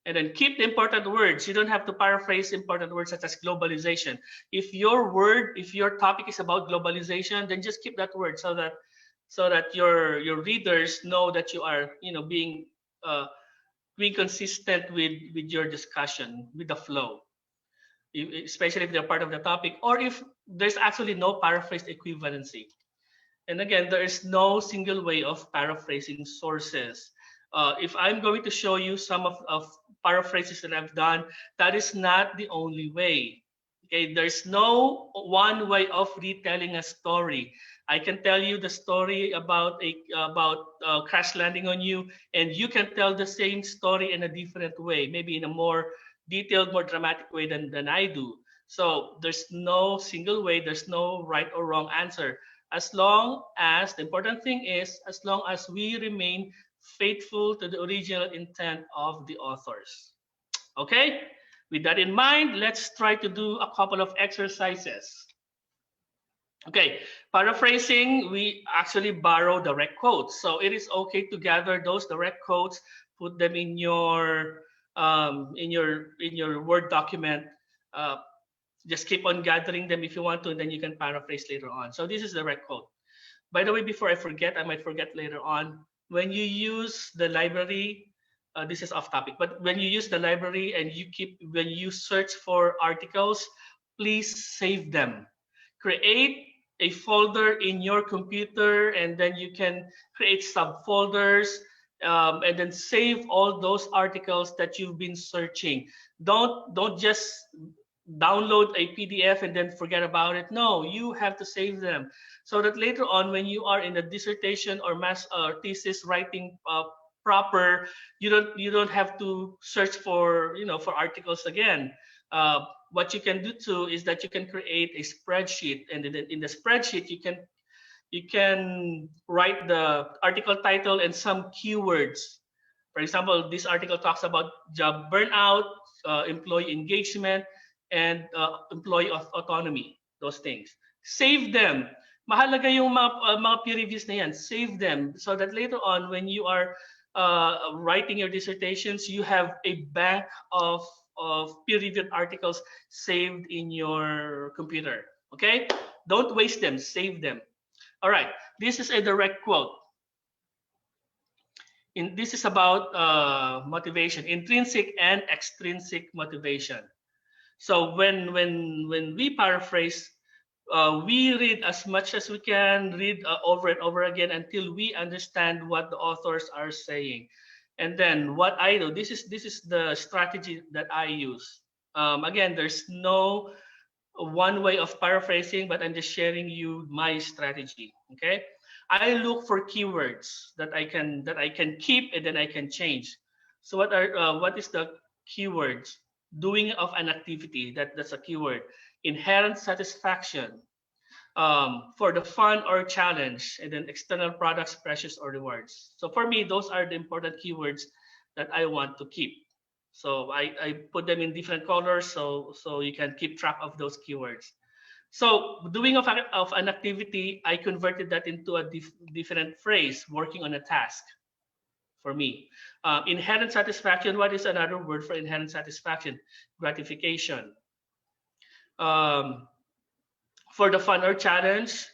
And then keep the important words. You don't have to paraphrase important words such as globalization. If your topic is about globalization, then just keep that word so that your readers know that you are being consistent with your discussion, with the flow, especially if they're part of the topic, or if there's actually no paraphrase equivalency. And again, there is no single way of paraphrasing sources. If I'm going to show you some of paraphrases that I've done, that is not the only way. Okay, there's no one way of retelling a story. I can tell you the story about crash landing on you, and you can tell the same story in a different way, maybe in a more detailed, more dramatic way than I do. So there's no single way, there's no right or wrong answer. As long as, the important thing is, as long as we remain faithful to the original intent of the authors. Okay, with that in mind, let's try to do a couple of exercises. Okay, paraphrasing, we actually borrow direct quotes. So it is okay to gather those direct quotes, put them in your Word document. Just keep on gathering them if you want to, and then you can paraphrase later on. So this is the direct quote. By the way, before I forget, I might forget later on, when you use the library, this is off topic, but when you use the library and when you search for articles, please save them. Create a folder in your computer, and then you can create subfolders, and then save all those articles that you've been searching. Don't just download a PDF and then forget about it. No, you have to save them so that later on, when you are in a dissertation or thesis writing proper, you don't have to search for articles again. What you can do too is that you can create a spreadsheet, and in the spreadsheet you can write the article title and some keywords. For example, this article talks about job burnout, employee engagement, and employee autonomy, those things. Save them. Mahalaga yung mga peer reviews na yan. Save them so that later on, when you are writing your dissertations, you have a bank of peer-reviewed articles saved in your computer. Okay? Don't waste them. Save them. All right. This is a direct quote. This is about motivation, intrinsic and extrinsic motivation. So when we paraphrase, we read as much as we can, read over and over again until we understand what the authors are saying. And then what I do, this is the strategy that I use. Again, there's no one way of paraphrasing, but I'm just sharing you my strategy. Okay, I look for keywords that I can keep and then I can change. So what is the keywords? Doing of an activity, that's a keyword. Inherent satisfaction, for the fun or challenge, and then external products, precious or rewards. So for me, those are the important keywords that I want to keep. So I put them in different colors so you can keep track of those keywords. So doing of an activity, I converted that into a different phrase, working on a task for me. Inherent satisfaction, what is another word for inherent satisfaction? Gratification. Um, for the fun or challenge,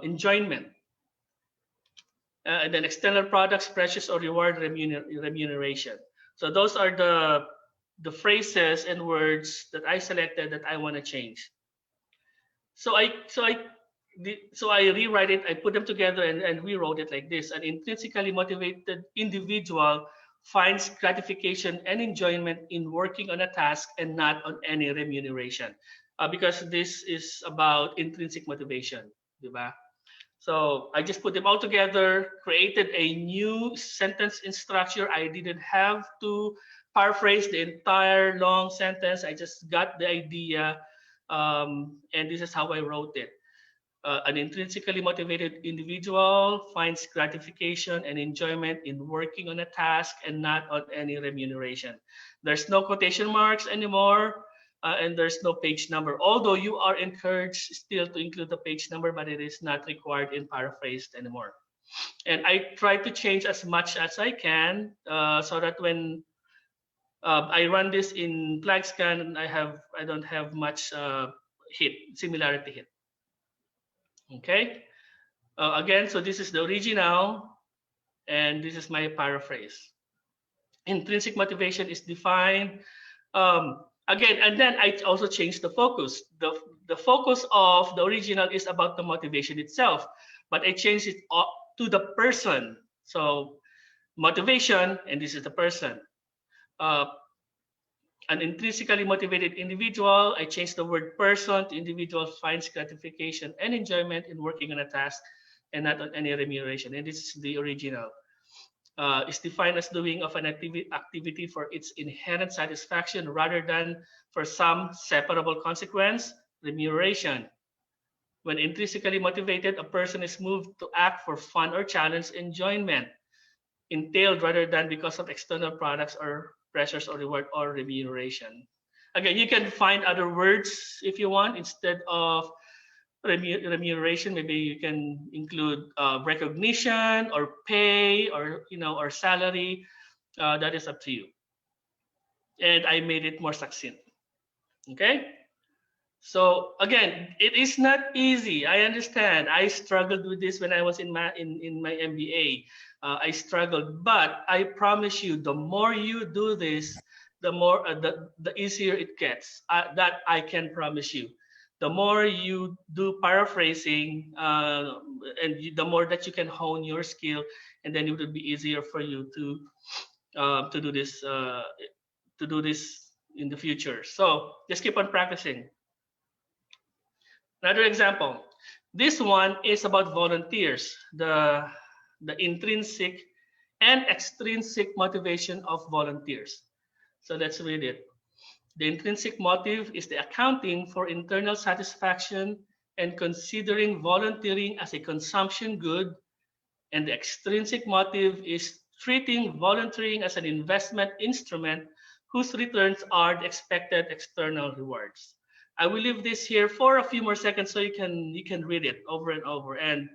enjoyment. And then external products, precious or reward, remuneration. So those are the phrases and words that I selected that I want to change. So I rewrite it. I put them together and rewrote it like this: an intrinsically motivated individual finds gratification and enjoyment in working on a task and not on any remuneration, because this is about intrinsic motivation, diba? So I just put them all together, created a new sentence in structure. I didn't have to paraphrase the entire long sentence. I just got the idea, and this is how I wrote it. An intrinsically motivated individual finds gratification and enjoyment in working on a task and not on any remuneration. There's no quotation marks anymore, and there's no page number. Although you are encouraged still to include the page number, but it is not required in paraphrased anymore. And I try to change as much as I can, so that when I run this in flag scan, I don't have much similarity hit. Okay. Again, so this is the original, and this is my paraphrase. Intrinsic motivation is defined. Again, and then I also changed the focus. The focus of the original is about the motivation itself, but I changed it to the person. So motivation, and this is the person. An intrinsically motivated individual, I changed the word person to individual finds gratification and enjoyment in working on a task and not on any remuneration. And this is the original. Is defined as doing of an activity for its inherent satisfaction rather than for some separable consequence, remuneration. When intrinsically motivated, a person is moved to act for fun or challenge, enjoyment, entailed rather than because of external products or pressures or reward or remuneration. Again, you can find other words if you want instead of remuneration. Maybe you can include recognition or pay or or salary. That is up to you. And I made it more succinct. Okay. So again, it is not easy. I understand. I struggled with this when I was in my MBA. I struggled, but I promise you, the more you do this, the more the easier it gets. That I can promise you. The more you do paraphrasing, and the more that you can hone your skill, and then it will be easier for you to do this in the future. So just keep on practicing. Another example. This one is about volunteers, the intrinsic and extrinsic motivation of volunteers. So let's read it. The intrinsic motive is the accounting for internal satisfaction and considering volunteering as a consumption good, and the extrinsic motive is treating volunteering as an investment instrument whose returns are the expected external rewards. I will leave this here for a few more seconds so you can read it over and over and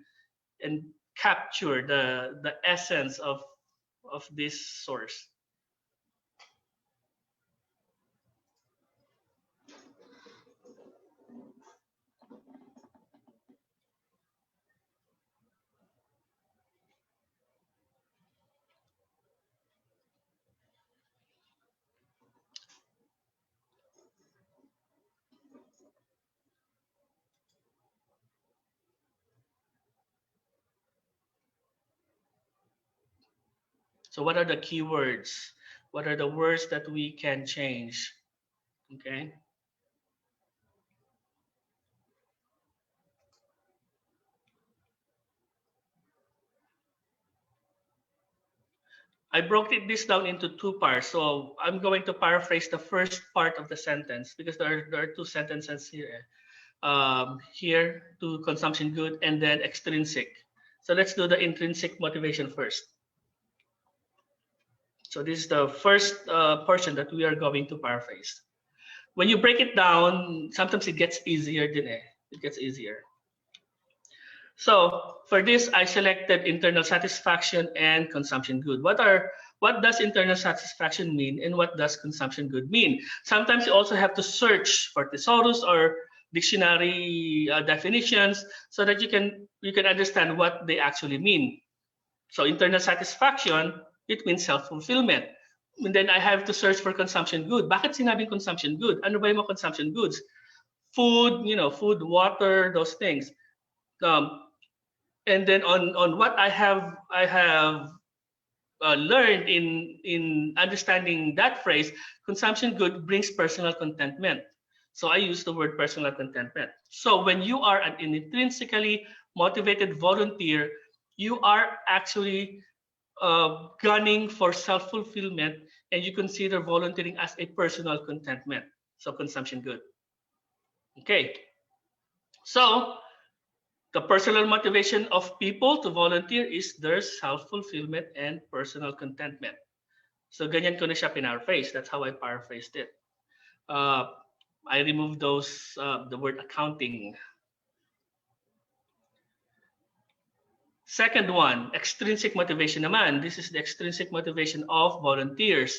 capture the essence of this source. So what are the keywords? What are the words that we can change? Okay. I broke this down into two parts. So I'm going to paraphrase the first part of the sentence because there are two sentences here. Here to consumption good and then extrinsic. So let's do the intrinsic motivation first. So this is the first portion that we are going to paraphrase. When you break it down, sometimes it gets easier din eh. It gets easier. So for this, I selected internal satisfaction and consumption good. What does internal satisfaction mean and what does consumption good mean? Sometimes you also have to search for thesaurus or dictionary definitions so that you can understand what they actually mean. So internal satisfaction, it means self-fulfillment. And then I have to search for consumption good. Bakit sinabing consumption good? Ano ba yung mga consumption goods? Food, food, water, those things. And then on what I have learned in understanding that phrase, consumption good brings personal contentment. So I use the word personal contentment. So when you are an intrinsically motivated volunteer, you are actually gunning for self-fulfillment, and you consider volunteering as a personal contentment. So consumption good. Okay. So the personal motivation of people to volunteer is their self-fulfillment and personal contentment. So ganyan ko na siya pinaraphrase. That's how I paraphrased it. I removed the word accounting. Second one, extrinsic motivation naman. This is the extrinsic motivation of volunteers.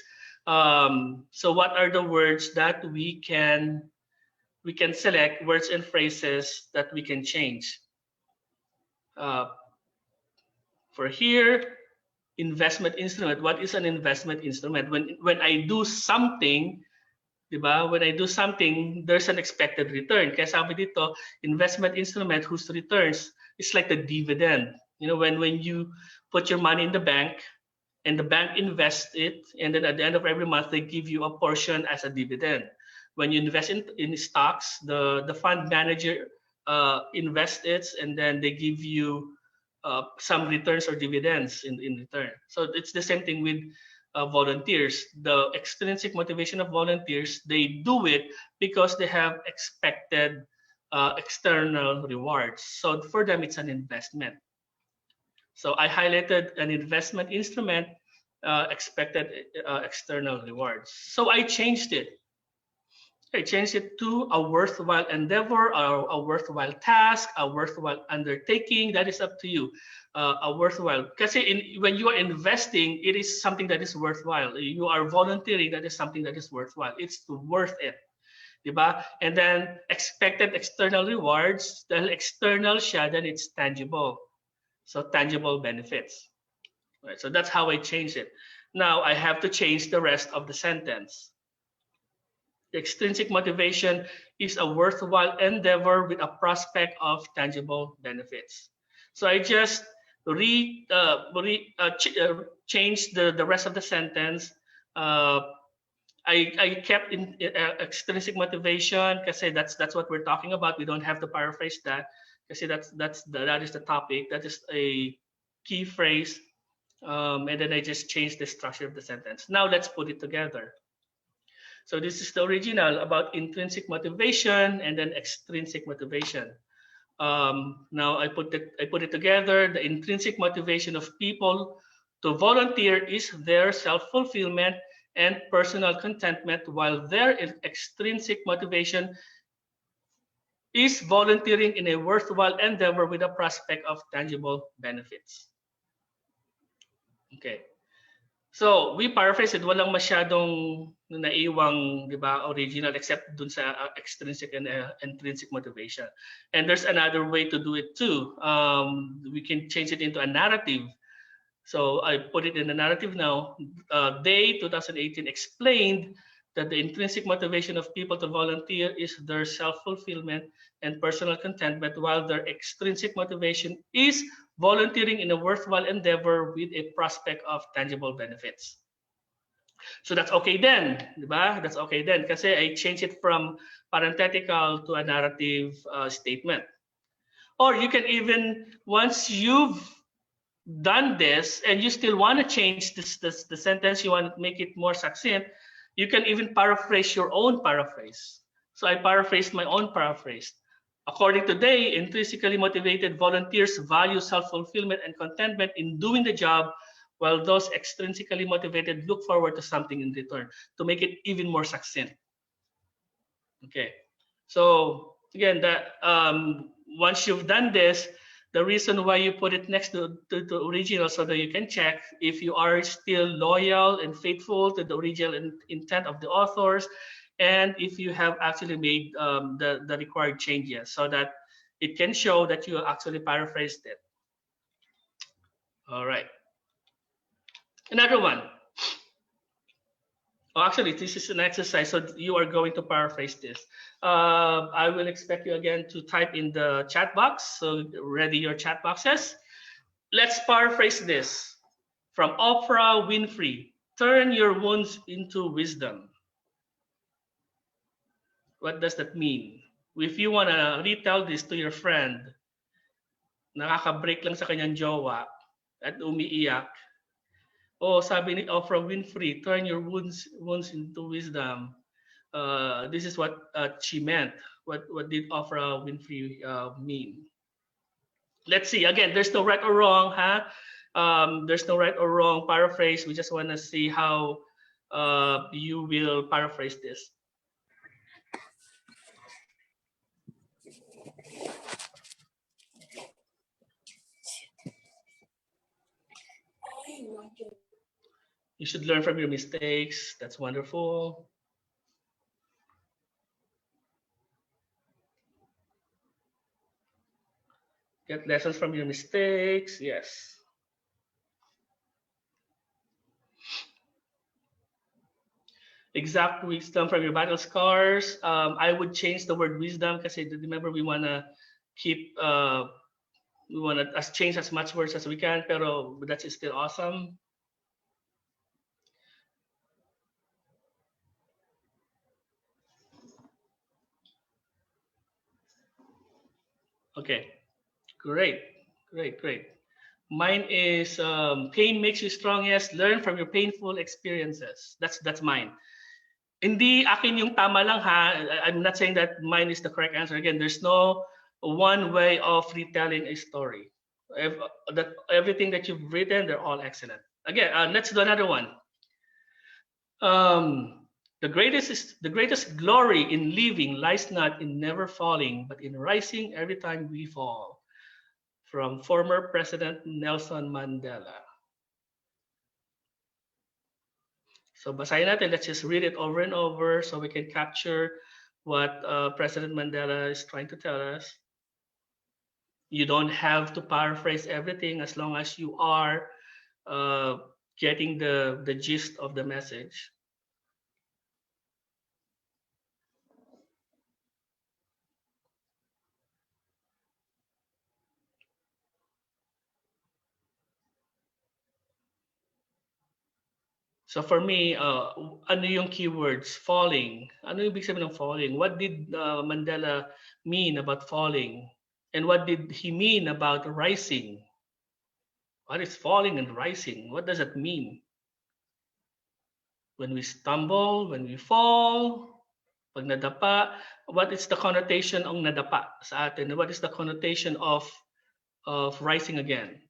So what are the words that we can select, words and phrases that we can change? For here, investment instrument. What is an investment instrument? When I do something, diba? When I do something, there's an expected return. Kaya sabi dito, investment instrument whose returns is like the dividend. When you put your money in the bank and the bank invests it, and then at the end of every month, they give you a portion as a dividend. When you invest in stocks, the fund manager invests it, and then they give you some returns or dividends in return. So it's the same thing with volunteers. The extrinsic motivation of volunteers, they do it because they have expected external rewards. So for them, it's an investment. So I highlighted an investment instrument, expected external rewards. So I changed it. I changed it to a worthwhile endeavor, a worthwhile task, a worthwhile undertaking. That is up to you. A worthwhile. Kasi when you are investing, it is something that is worthwhile. You are volunteering, that is something that is worthwhile. It's worth it. Diba? And then expected external rewards, dahil external siya, then it's tangible. So tangible benefits. Right, so that's how I changed it. Now I have to change the rest of the sentence. The extrinsic motivation is a worthwhile endeavor with a prospect of tangible benefits. So I just changed the rest of the sentence. I kept in extrinsic motivation because that's what we're talking about. We don't have to paraphrase that. Kasi that is the topic. That is a key phrase, and then I just changed the structure of the sentence. Now let's put it together. So this is the original about intrinsic motivation and then extrinsic motivation. Now I put it together. The intrinsic motivation of people to volunteer is their self-fulfillment and personal contentment, while their extrinsic motivation is volunteering in a worthwhile endeavor with a prospect of tangible benefits. Okay. So, we paraphrase it. Walang masyadong naiwang, di ba, original except dun sa extrinsic and intrinsic motivation. And there's another way to do it too. We can change it into a narrative. So, I put it in a narrative now. They, 2018, explained that the intrinsic motivation of people to volunteer is their self-fulfillment and personal contentment, while their extrinsic motivation is volunteering in a worthwhile endeavor with a prospect of tangible benefits. So that's okay then, diba? That's okay then, kasi I changed it from parenthetical to a narrative statement. Or you can even, once you've done this and you still want to change the sentence, you want to make it more succinct, you can even paraphrase your own paraphrase. So I paraphrased my own paraphrase. According to Day, intrinsically motivated volunteers value self-fulfillment and contentment in doing the job, while those extrinsically motivated look forward to something in return to make it even more succinct. Okay, so again, that once you've done this, the reason why you put it next to the original so that you can check if you are still loyal and faithful to the original intent of the authors, and if you have actually made the required changes so that it can show that you actually paraphrased it. All right. Another one. Oh, actually, this is an exercise, so you are going to paraphrase this. I will expect you again to type in the chat box, so ready your chat boxes. Let's paraphrase this. From Oprah Winfrey, turn your wounds into wisdom. What does that mean? If you want to retell this to your friend, nakaka-break lang sa kanyang jowa at umiiyak, oh, sabi ni Oprah Winfrey, turn your wounds into wisdom. This is what she meant. What did Oprah Winfrey mean? Let's see. Again, there's no right or wrong, huh? There's no right or wrong paraphrase. We just want to see how you will paraphrase this. You should learn from your mistakes. That's wonderful. Get lessons from your mistakes. Yes. Exact wisdom from your battle scars. I would change the word wisdom because remember we want to keep we want to change as much words as we can, pero that is still awesome. Okay, great. Mine is pain makes you strong. Yes, learn from your painful experiences. That's mine. Hindi akin yung tama lang ha. I'm not saying that mine is the correct answer. Again, there's no one way of retelling a story. Everything that you've written, they're all excellent. Again, let's do another one. The greatest glory in living lies not in never falling, but in rising every time we fall. From former President Nelson Mandela. So basahin natin. Let's just read it over and over so we can capture what President Mandela is trying to tell us. You don't have to paraphrase everything as long as you are getting the gist of the message. So for me, ano yung keywords? Falling. Ano yung ibig sabihin ng falling? What did Mandela mean about falling? And what did he mean about rising? What is falling and rising? What does that mean? When we stumble, when we fall, pag nadapa, what is the connotation ng nadapa sa atin? What is the connotation of rising again?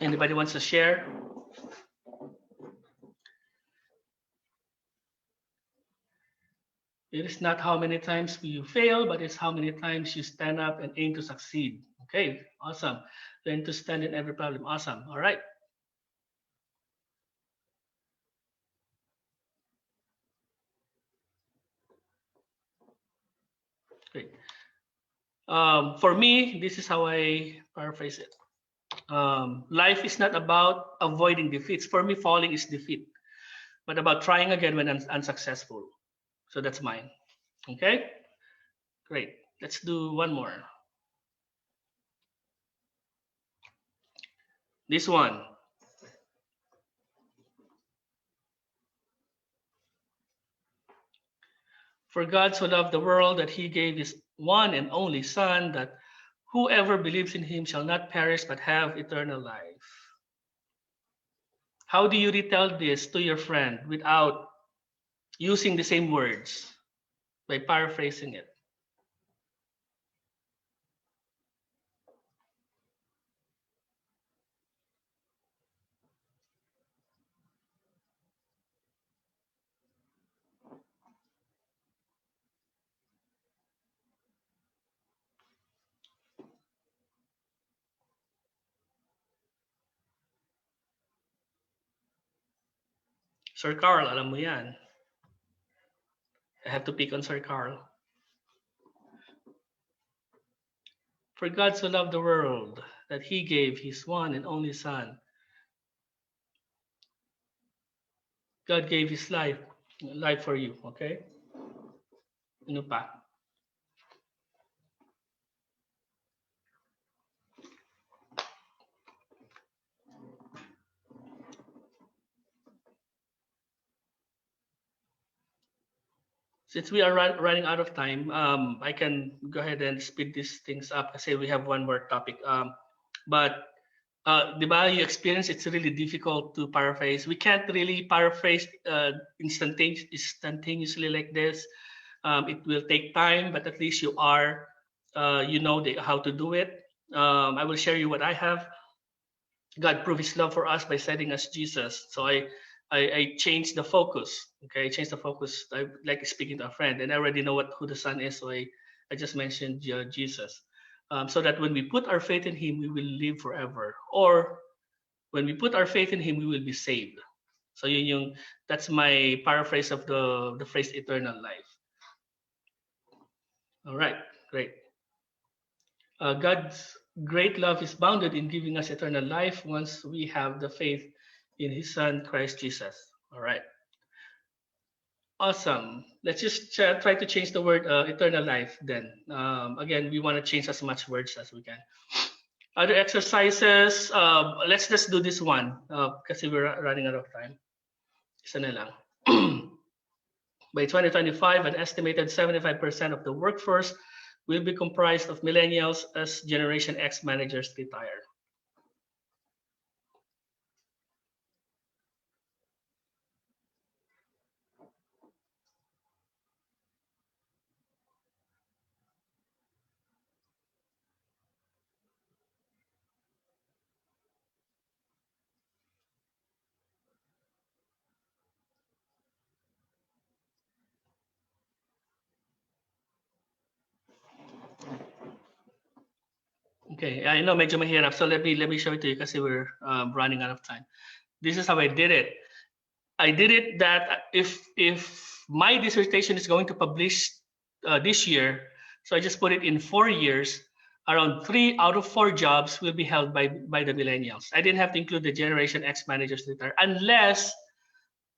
Anybody wants to share? It is not how many times you fail, but it's how many times you stand up and aim to succeed. Okay, awesome. Learn to stand in every problem. Awesome. All right. Great. For me, this is how I paraphrase it. Life is not about avoiding defeats. For me, falling is defeat, but about trying again when unsuccessful. So that's mine. Okay, great. Let's do one more. This one. For God so loved the world that he gave his one and only Son, that whoever believes in him shall not perish but have eternal life. How do you retell this to your friend without using the same words? By paraphrasing it. Sir Carl, alam mo yan. I have to pick on Sir Carl. For God so loved the world that he gave his one and only Son. God gave his life for you, okay? Ano pa? Since we are running out of time, I can go ahead and speed these things up kasi we have one more topic. But di ba, you experience it's really difficult to paraphrase. We can't really paraphrase instantaneously like this. It will take time, but at least you are, you know how to do it. I will share you what I have. God proved his love for us by sending us Jesus. So I changed the focus. Okay, I changed the focus. I like speaking to a friend, and I already know who the Son is, so I just mentioned Jesus. So that when we put our faith in him, we will live forever. Or when we put our faith in him, we will be saved. So that's my paraphrase of the phrase eternal life. All right, great. God's great love is bounded in giving us eternal life once we have the faith in his Son, Christ Jesus. All right. Awesome. Let's just try to change the word eternal life then. Again, we want to change as much words as we can. Other exercises, let's just do this one because we're running out of time. Isa na lang. By 2025, an estimated 75% of the workforce will be comprised of millennials as Generation X managers retire. Okay, I know medyo mahirap, so let me show it to you kasi we're running out of time. This is how I did it. I did it that if my dissertation is going to publish this year, so I just put it in 4 years, around 3 out of 4 jobs will be held by the millennials. I didn't have to include the Generation X managers later, unless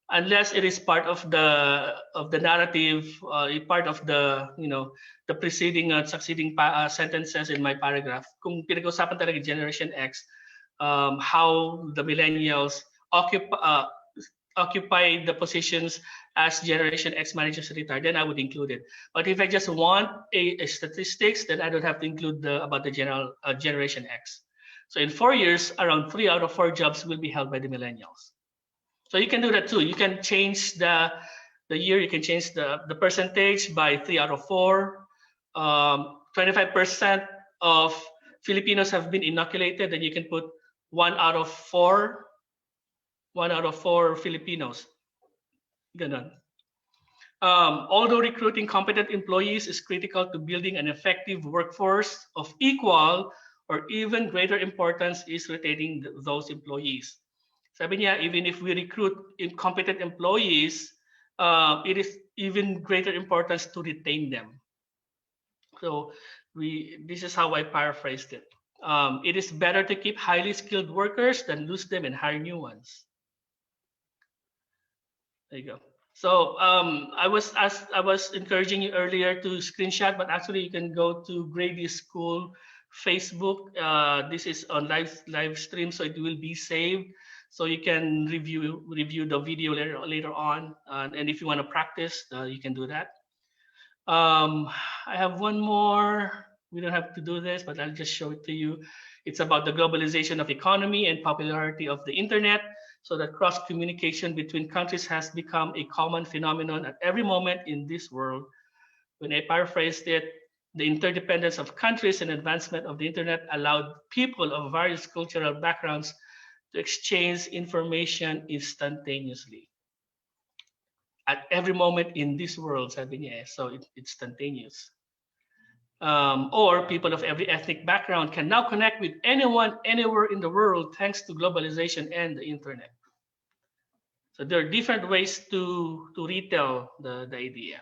it is part of the narrative, part of the the preceding succeeding sentences in my paragraph. Kung pinag-usapan talaga Generation X, how the millennials occupy the positions as Generation X managers retire, then I would include it. But if I just want a statistics, then I don't have to include about the Generation X. So in 4 years, around 3 out of 4 jobs will be held by the millennials. So you can do that too. You can change the year. You can change the percentage by 3 out of 4. 25% of Filipinos have been inoculated. Then you can put 1 out of 4. 1 out of 4 Filipinos. Ganon. Although recruiting competent employees is critical to building an effective workforce, of equal or even greater importance is retaining those employees. Sabi niya, even if we recruit competent employees, it is even greater importance to retain them. So this is how I paraphrased it. It is better to keep highly skilled workers than lose them and hire new ones. There you go. So I was encouraging you earlier to screenshot, but actually you can go to Grady School Facebook. This is on live stream, so it will be saved. So you can review the video later on, and if you want to practice, you can do that. Um, I have one more. We don't have to do this, but I'll just show it to you. It's about the globalization of economy and popularity of the internet, so that cross communication between countries has become a common phenomenon at every moment in this world. When I paraphrased it, the interdependence of countries and advancement of the internet allowed people of various cultural backgrounds to exchange information instantaneously at every moment in this world, sabi niya, so it's instantaneous. Or people of every ethnic background can now connect with anyone, anywhere in the world, thanks to globalization and the internet. So there are different ways to retell the idea.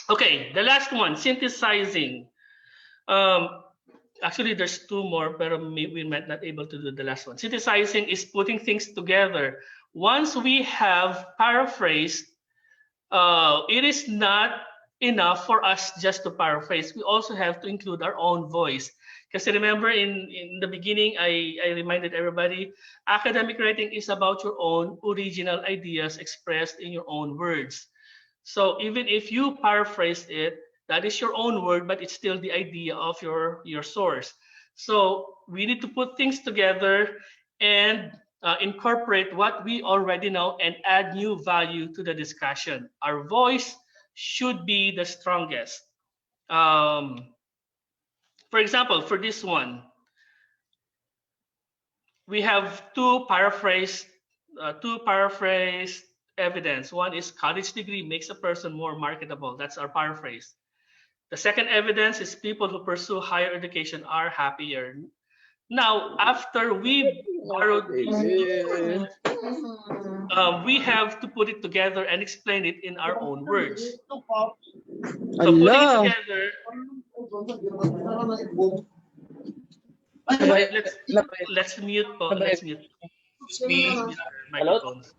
Okay, the last one, synthesizing. Um, Actually, there's two more, but we might not able to do the last one. Synthesizing is putting things together. Once we have paraphrased, it is not enough for us just to paraphrase. We also have to include our own voice. Because remember, in the beginning, I reminded everybody, academic writing is about your own original ideas expressed in your own words. So even if you paraphrase it, that is your own word, but it's still the idea of your source. So we need to put things together and incorporate what we already know and add new value to the discussion. Our voice should be the strongest. For example, for this one, we have two paraphrase evidence. One is college degree makes a person more marketable. That's our paraphrase. The second evidence is people who pursue higher education are happier. Now, after we borrowed these two, we have to put it together and explain it in our own words. So putting it together, let's mute po. Let's mute. Excuse me. Microphones.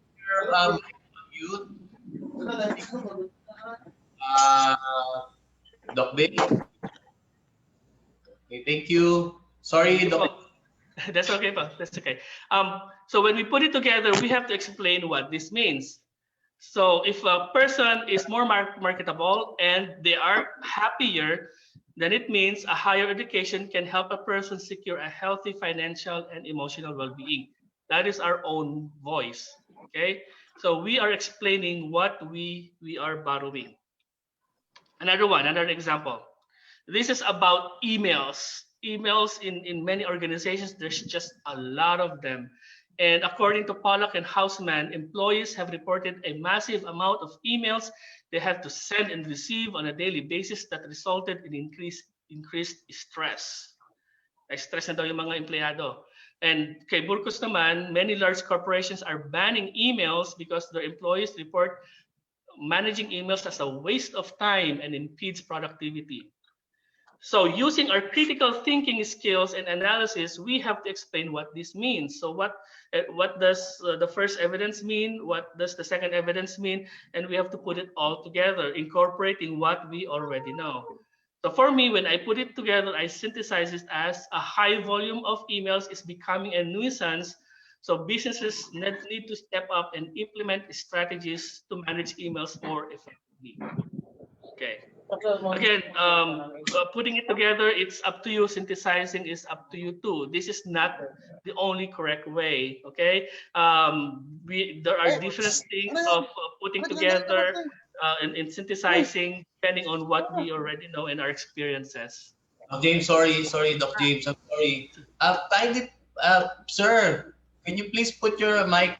Mute. Uh, Doc Bay. Okay, thank you. Sorry, Doc. That's okay, pa. That's okay. So when we put it together, we have to explain what this means. So if a person is more marketable and they are happier, then it means a higher education can help a person secure a healthy financial and emotional well-being. That is our own voice. Okay. So we are explaining what we are borrowing. Another example. This is about emails. Emails in many organizations, there's just a lot of them. And according to Pollack and Hausman, employees have reported a massive amount of emails they have to send and receive on a daily basis that resulted in increased stress. Na-stress na daw yung mga empleyado. And kay Burgos naman, many large corporations are banning emails because their employees report managing emails as a waste of time and impedes productivity. So using our critical thinking skills and analysis, we have to explain what this means. So what does the first evidence mean? What does the second evidence mean? And we have to put it all together, incorporating what we already know. So for me, when I put it together, I synthesize it as a high volume of emails is becoming a nuisance. So businesses need to step up and implement strategies to manage emails more effectively. Okay. Again, putting it together, it's up to you. Synthesizing is up to you too. This is not the only correct way. Okay. There are different things of putting together and synthesizing depending on what we already know and our experiences. James, sorry, Doc James, I'm sorry. Kindly, sir, can you please put your mic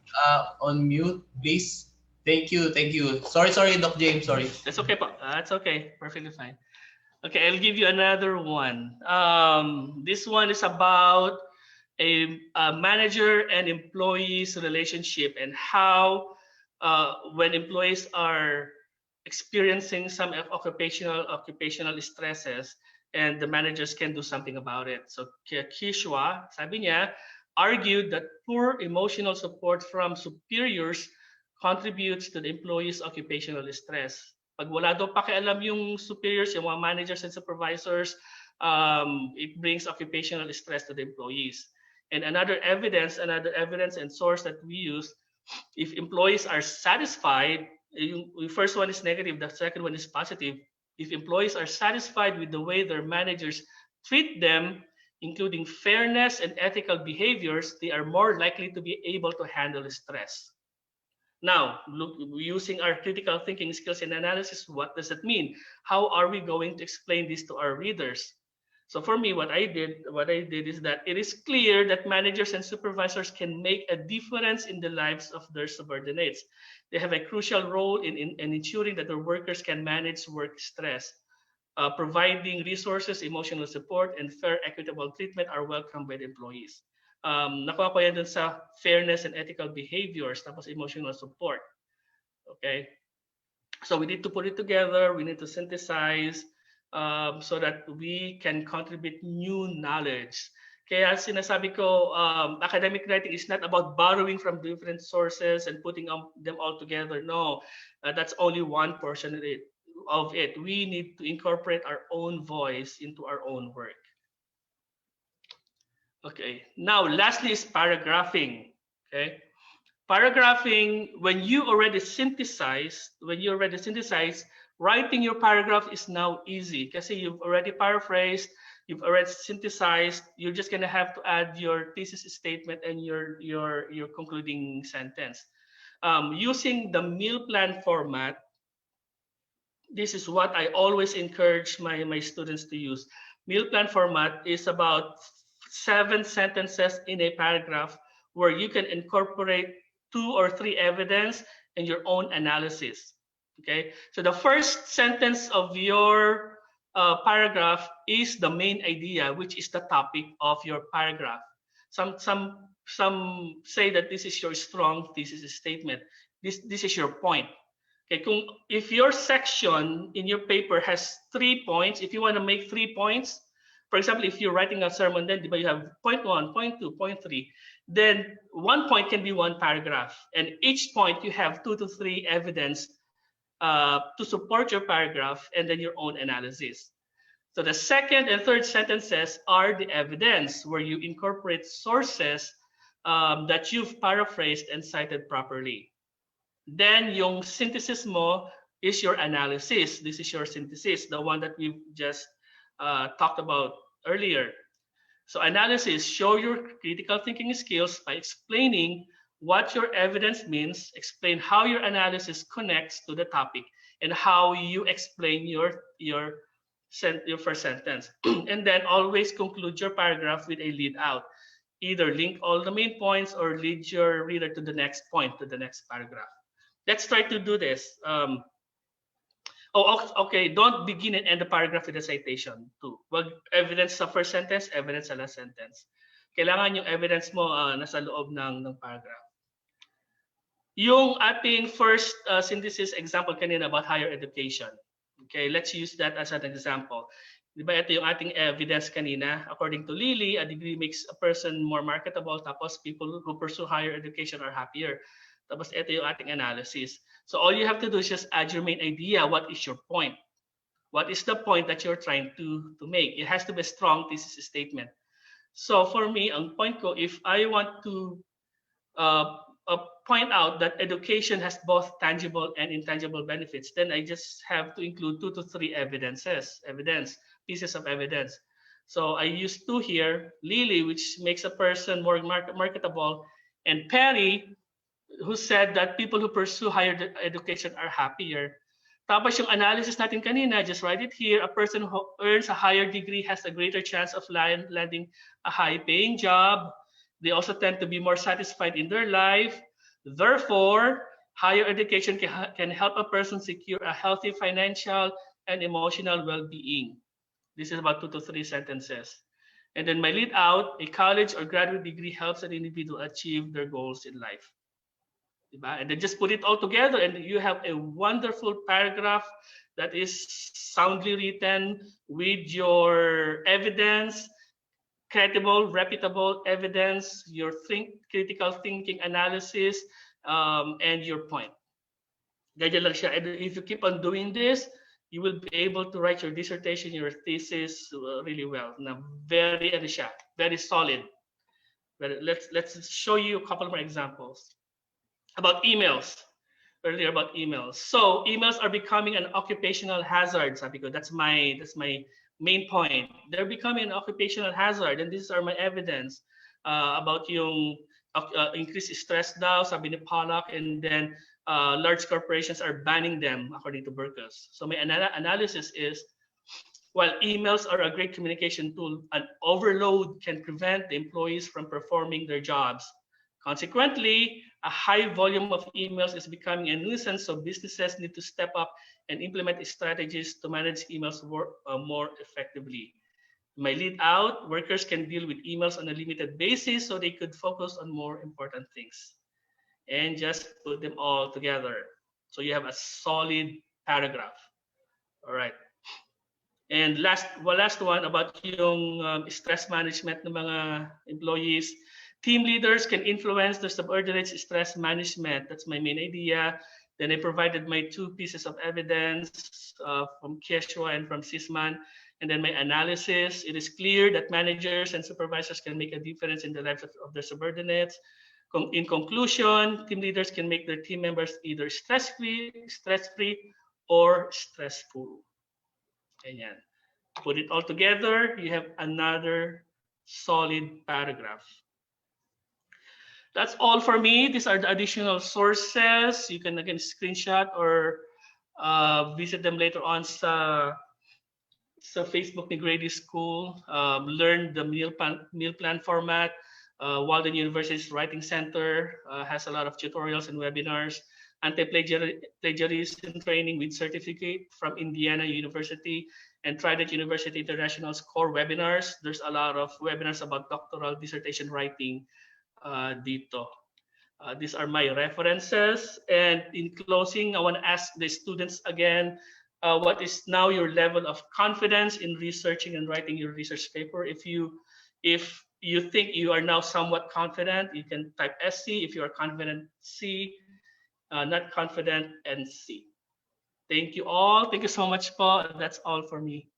on mute, please? Thank you. Sorry, Doc James, sorry. That's okay, pa. That's okay. Perfectly fine. Okay, I'll give you another one. This one is about a manager and employees relationship and how when employees are experiencing some occupational stresses and the managers can do something about it. So Kishwa, sabi niya, argued that poor emotional support from superiors contributes to the employee's occupational stress. Pag wala daw pakialam yung superiors, yung mga managers and supervisors, it brings occupational stress to the employees. And another evidence and source that we use, if employees are satisfied, the first one is negative, the second one is positive. If employees are satisfied with the way their managers treat them, including fairness and ethical behaviors, they are more likely to be able to handle stress. Now, using our critical thinking skills and analysis, what does it mean? How are we going to explain this to our readers? So for me, what I did is that it is clear that managers and supervisors can make a difference in the lives of their subordinates. They have a crucial role in ensuring that their workers can manage work stress. Providing resources, emotional support, and fair, equitable treatment are welcomed by the employees. Nakuha ko yan dun sa fairness and ethical behaviors, tapos emotional support. Okay? So we need to put it together, we need to synthesize so that we can contribute new knowledge. Kaya sinasabi ko, academic writing is not about borrowing from different sources and putting them all together. No, that's only one portion of it. We need to incorporate our own voice into our own work. Okay, now lastly is paragraphing. Okay, paragraphing, when you already synthesize, writing your paragraph is now easy because you've already paraphrased, you've already synthesized. You're just gonna have to add your thesis statement and your concluding sentence. Using the meal plan format, this is what I always encourage my students to use. Meal plan format is about 7 sentences in a paragraph where you can incorporate 2 or 3 evidence and your own analysis. Okay, so the first sentence of your paragraph is the main idea, which is the topic of your paragraph. Some say that this is your strong thesis statement. This is your point. Okay, if your section in your paper has 3 points, if you want to make 3 points, for example, if you're writing a sermon, then you have point 1, point 2, point 3. Then 1 point can be 1 paragraph, and each point you have 2 to 3 evidence to support your paragraph, and then your own analysis. So the second and third sentences are the evidence, where you incorporate sources that you've paraphrased and cited properly. Then yung synthesis mo is your analysis. This is your synthesis, the one that we've just talked about earlier. So analysis, show your critical thinking skills by explaining what your evidence means, explain how your analysis connects to the topic, and how you explain your first sentence. And then always conclude your paragraph with a lead out. Either link all the main points or lead your reader to the next point, to the next paragraph. Let's try to do this. Okay. Don't begin and end the paragraph with a citation too. Wag evidence sa first sentence, evidence sa last sentence. Kailangan yung evidence mo nasa loob ng paragraph. Yung ating first synthesis example kanina about higher education. Okay, let's use that as an example. Diba ito yung ating evidence kanina? According to Lily, a degree makes a person more marketable, tapos people who pursue higher education are happier. Tapos ito yung ating analysis. So all you have to do is just add your main idea. What is your point? What is the point that you're trying to make? It has to be a strong thesis statement. So for me, ang point ko, if I want to point out that education has both tangible and intangible benefits, then I just have to include 2 to 3 pieces of evidence. So I use 2 here, Lily, which makes a person more marketable, and Perry, who said that people who pursue higher education are happier. Tapos yung analysis natin kanina, just write it here. A person who earns a higher degree has a greater chance of landing a high-paying job. They also tend to be more satisfied in their life. Therefore, higher education can help a person secure a healthy financial and emotional well-being. This is about 2 to 3 sentences. And then my lead out, a college or graduate degree helps an individual achieve their goals in life. And then just put it all together and you have a wonderful paragraph that is soundly written with your evidence, credible, reputable evidence, your critical thinking analysis, and your point. Ganyan lang siya. And if you keep on doing this, you will be able to write your dissertation, your thesis really well. Now, very solid. But let's show you a couple more examples. About emails. earlier about emails. So emails are becoming an occupational hazard, sabi ko. That's my main point. They're becoming an occupational hazard, and these are my evidence about yung increased stress daw, sabi ni Pollack, and then large corporations are banning them, according to Burkus. So my analysis is, while emails are a great communication tool, an overload can prevent the employees from performing their jobs. Consequently, a high volume of emails is becoming a nuisance, so businesses need to step up and implement strategies to manage emails more effectively. My lead out, workers can deal with emails on a limited basis so they could focus on more important things. And just put them all together. So you have a solid paragraph. All right. And last one about yung stress management ng mga employees. Team leaders can influence their subordinates' stress management. That's my main idea. Then I provided my 2 pieces of evidence from Keshwa and from Sisman. And then my analysis. It is clear that managers and supervisors can make a difference in the lives of their subordinates. In conclusion, team leaders can make their team members either stress-free, or stressful. Ganyan. Put it all together, you have another solid paragraph. That's all for me. These are the additional sources. You can again screenshot or visit them later on sa Facebook ni Grady School. Learn the meal plan format. Walden University's Writing Center has a lot of tutorials and webinars. Anti-plagiarism training with certificate from Indiana University and Trident University International's core webinars. There's a lot of webinars about doctoral dissertation writing dito. These are my references. And in closing, I want to ask the students again, what is now your level of confidence in researching and writing your research paper? If you think you are now somewhat confident, you can type SC. If you are confident, C. Not confident, and C. Thank you all. Thank you so much, po. That's all for me.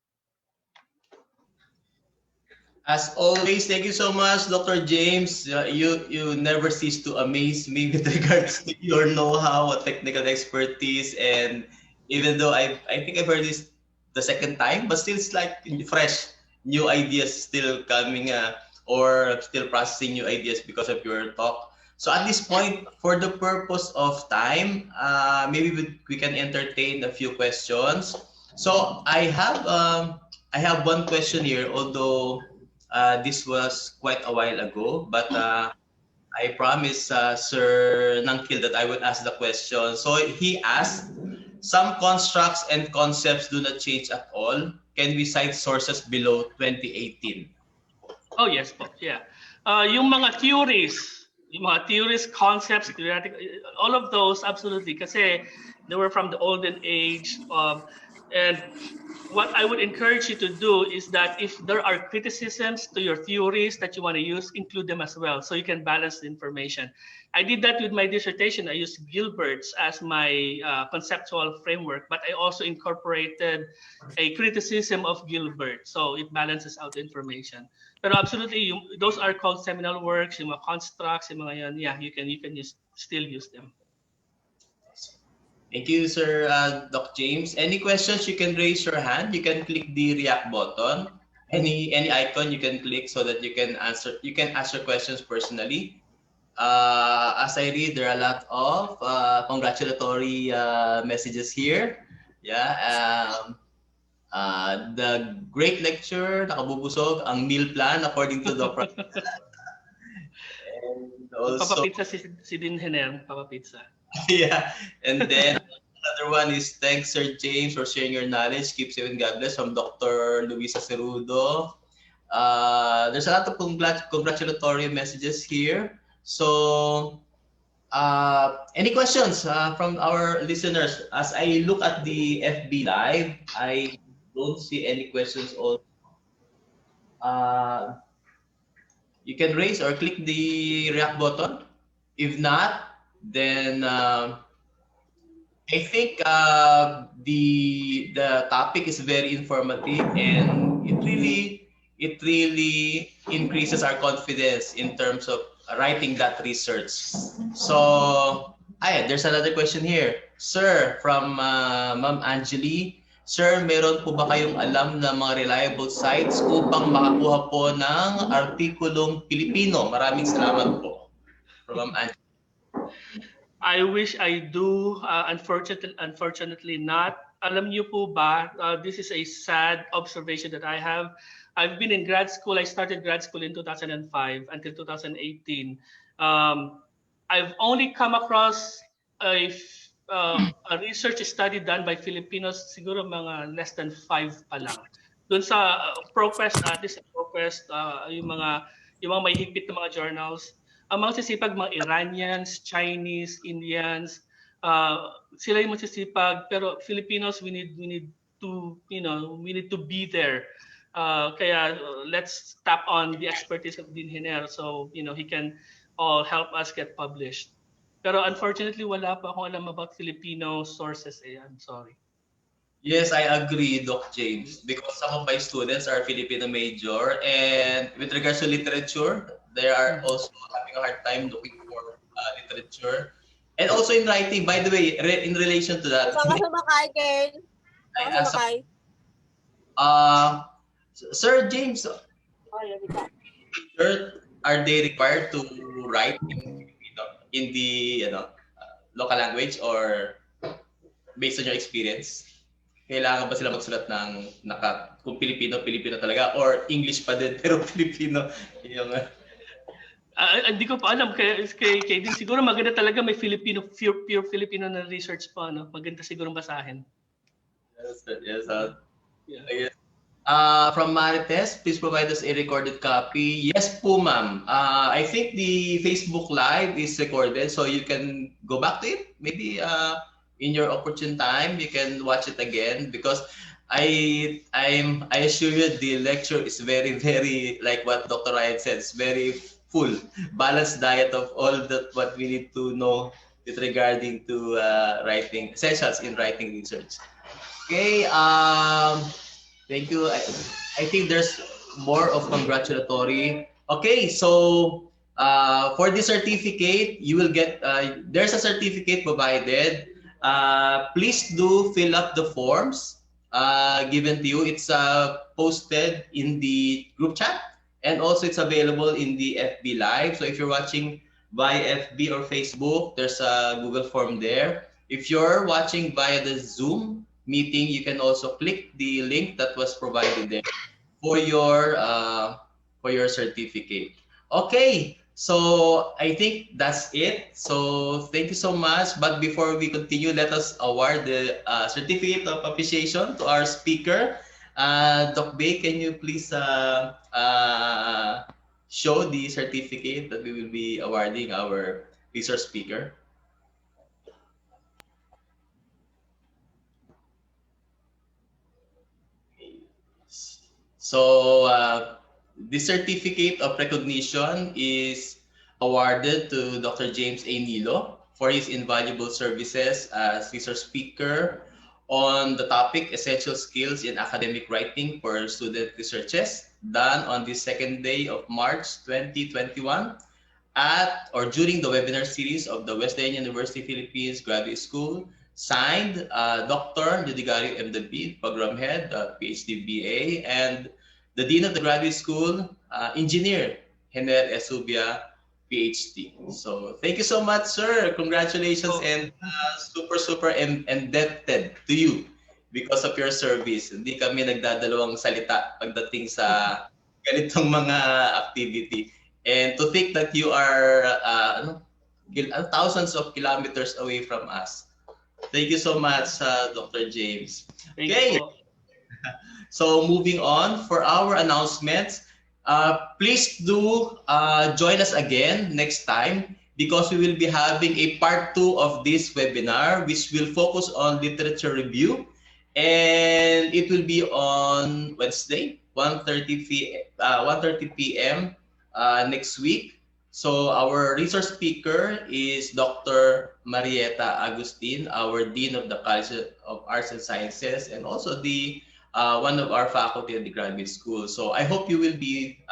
As always, thank you so much, Dr. James. You never cease to amaze me with regards to your know-how, technical expertise, and even though I think I've heard this the second time, but still it's like fresh, new ideas still coming or still processing new ideas because of your talk. So at this point, for the purpose of time, maybe we can entertain a few questions. So I have one question here, although this was quite a while ago, but I promised Sir Nangkil that I would ask the question. So he asked, some constructs and concepts do not change at all. Can we cite sources below 2018? Oh, yes po. Yeah. Yung mga theories, concepts, all of those, absolutely. Kasi they were from the olden age. And what I would encourage you to do is that if there are criticisms to your theories that you want to use, include them as well, so you can balance the information. I did that with my dissertation. I used Gilbert's as my conceptual framework, but I also incorporated a criticism of Gilbert, so it balances out the information. But absolutely, those are called seminal works, yung mga constructs, yung mga yan, yeah, you can still use them. Thank you, Sir Doc James. Any questions, you can raise your hand. You can click the react button. Any icon you can click so that you can answer your questions personally. As I read, there are a lot of congratulatory messages here. Yeah. The great lecture, nakabubusog ang meal plan according to Dr. And also, Papa-pizza si Dinhener, Papa-pizza. Yeah, and then another one is thanks Sir James for sharing your knowledge. Keep safe and God bless from Dr. Luisa Cerudo. There's a lot of congratulatory messages here. So, any questions from our listeners? As I look at the FB Live, I don't see any questions. You can raise or click the react button. If not, then I think the topic is very informative, and it really increases our confidence in terms of writing that research. So There's another question here. Sir, from Ma'am Angeli. Sir, meron po ba kayong alam na mga reliable sites upang makakuha po ng artikulong Pilipino? Maraming salamat po. From Ma'am Angeli. I wish I do. Unfortunately not. Alam niyo po ba, this is a sad observation that I have. I've been in grad school. I started grad school in 2005 until 2018. I've only come across a research study done by Filipinos, siguro mga less than 5 pa lang. Doon sa ProQuest, at least sa ProQuest, yung mga may higpit na mga journals, ang mga sisipag, mga Iranians, Chinese, Indians, sila yung masisipag, pero Filipinos, we need to, we need to be there. Kaya let's tap on the expertise of Dean Hiner, so he can all help us get published. Pero unfortunately, wala pa akong alam about Filipino sources. I'm sorry. Yes, I agree, Doc James, because some of my students are Filipino major, and with regards to literature, they are also having a hard time looking for literature. And also in writing, by the way, in relation to that, Saan ka sumakay, Ken? Saan ka sumakay? Sir James, are they required to write in the local language, or based on your experience? Kailangan ba sila magsulat ng kung Pilipino talaga, or English pa din pero Filipino yung hindi ko pa alam kay din siguro maganda talaga may Filipino pure Filipino na research pa, no? Maganda siguro basahin. Yes. From Marites, please provide us a recorded copy. Yes po, ma'am. I think the Facebook Live is recorded, so you can go back to it. Maybe in your opportune time, you can watch it again, because I assure you the lecture is very, very, like what Dr. Ryan said, it's very full, balanced diet of all that what we need to know with regarding to writing, essentials in writing research. Okay, thank you. I think there's more of congratulatory. Okay, so for the certificate, you will get, there's a certificate provided. Please do fill up the forms given to you. It's posted in the group chat, and also it's available in the FB Live. So if you're watching via FB or Facebook, there's a Google form there. If you're watching via the Zoom meeting, you can also click the link that was provided there for your certificate. Okay. So I think that's it. So thank you so much. But before we continue, let us award the certificate of appreciation to our speaker. Doc Bay, can you please show the certificate that we will be awarding our resource speaker? So the certificate of recognition is awarded to Dr. James A. Nilo for his invaluable services as resource speaker on the topic Essential Skills in Academic Writing for Student Researches, done on the second day of March 2021 at or during the webinar series of the Wesleyan University Philippines Graduate School, signed Dr. Judigario MDB, Program Head, PhD BA, and the Dean of the Graduate School, Engineer Hener Esubia, PhD. So thank you so much, sir. Congratulations, and super indebted to you because of your service. Hindi kami nagdadalawang salita pagdating sa ganitong mga activity. And to think that you are thousands of kilometers away from us. Thank you so much, Dr. James. Okay. So moving on for our announcements, please do join us again next time, because we will be having a part 2 of this webinar, which will focus on literature review, and it will be on Wednesday, 1:30 p.m. Next week. So our resource speaker is Dr. Marieta Agustin, our Dean of the College of Arts and Sciences, and also the one of our faculty at the graduate school. So I hope you will be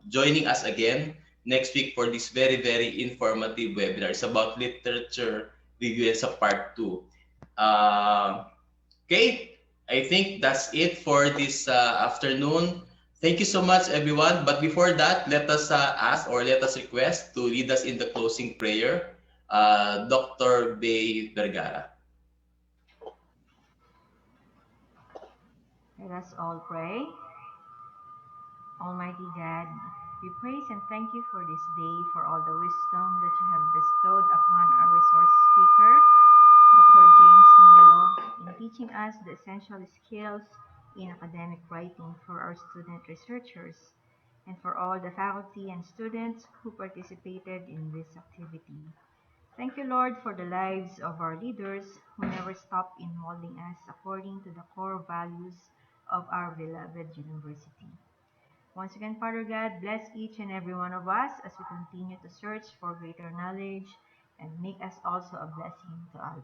joining us again next week for this very, very informative webinar. It's about literature review as a part 2. Okay, I think that's it for this afternoon. Thank you so much, everyone. But before that, let us ask or let us request to lead us in the closing prayer, Dr. Bay Vergara. Let us all pray. Almighty God, we praise and thank you for this day, for all the wisdom that you have bestowed upon our resource speaker, Dr. James Nilo, in teaching us the essential skills in academic writing for our student researchers, and for all the faculty and students who participated in this activity. Thank you, Lord, for the lives of our leaders who never stop in molding us according to the core values of our beloved university. Once again, Father God, bless each and every one of us as we continue to search for greater knowledge and make us also a blessing to others.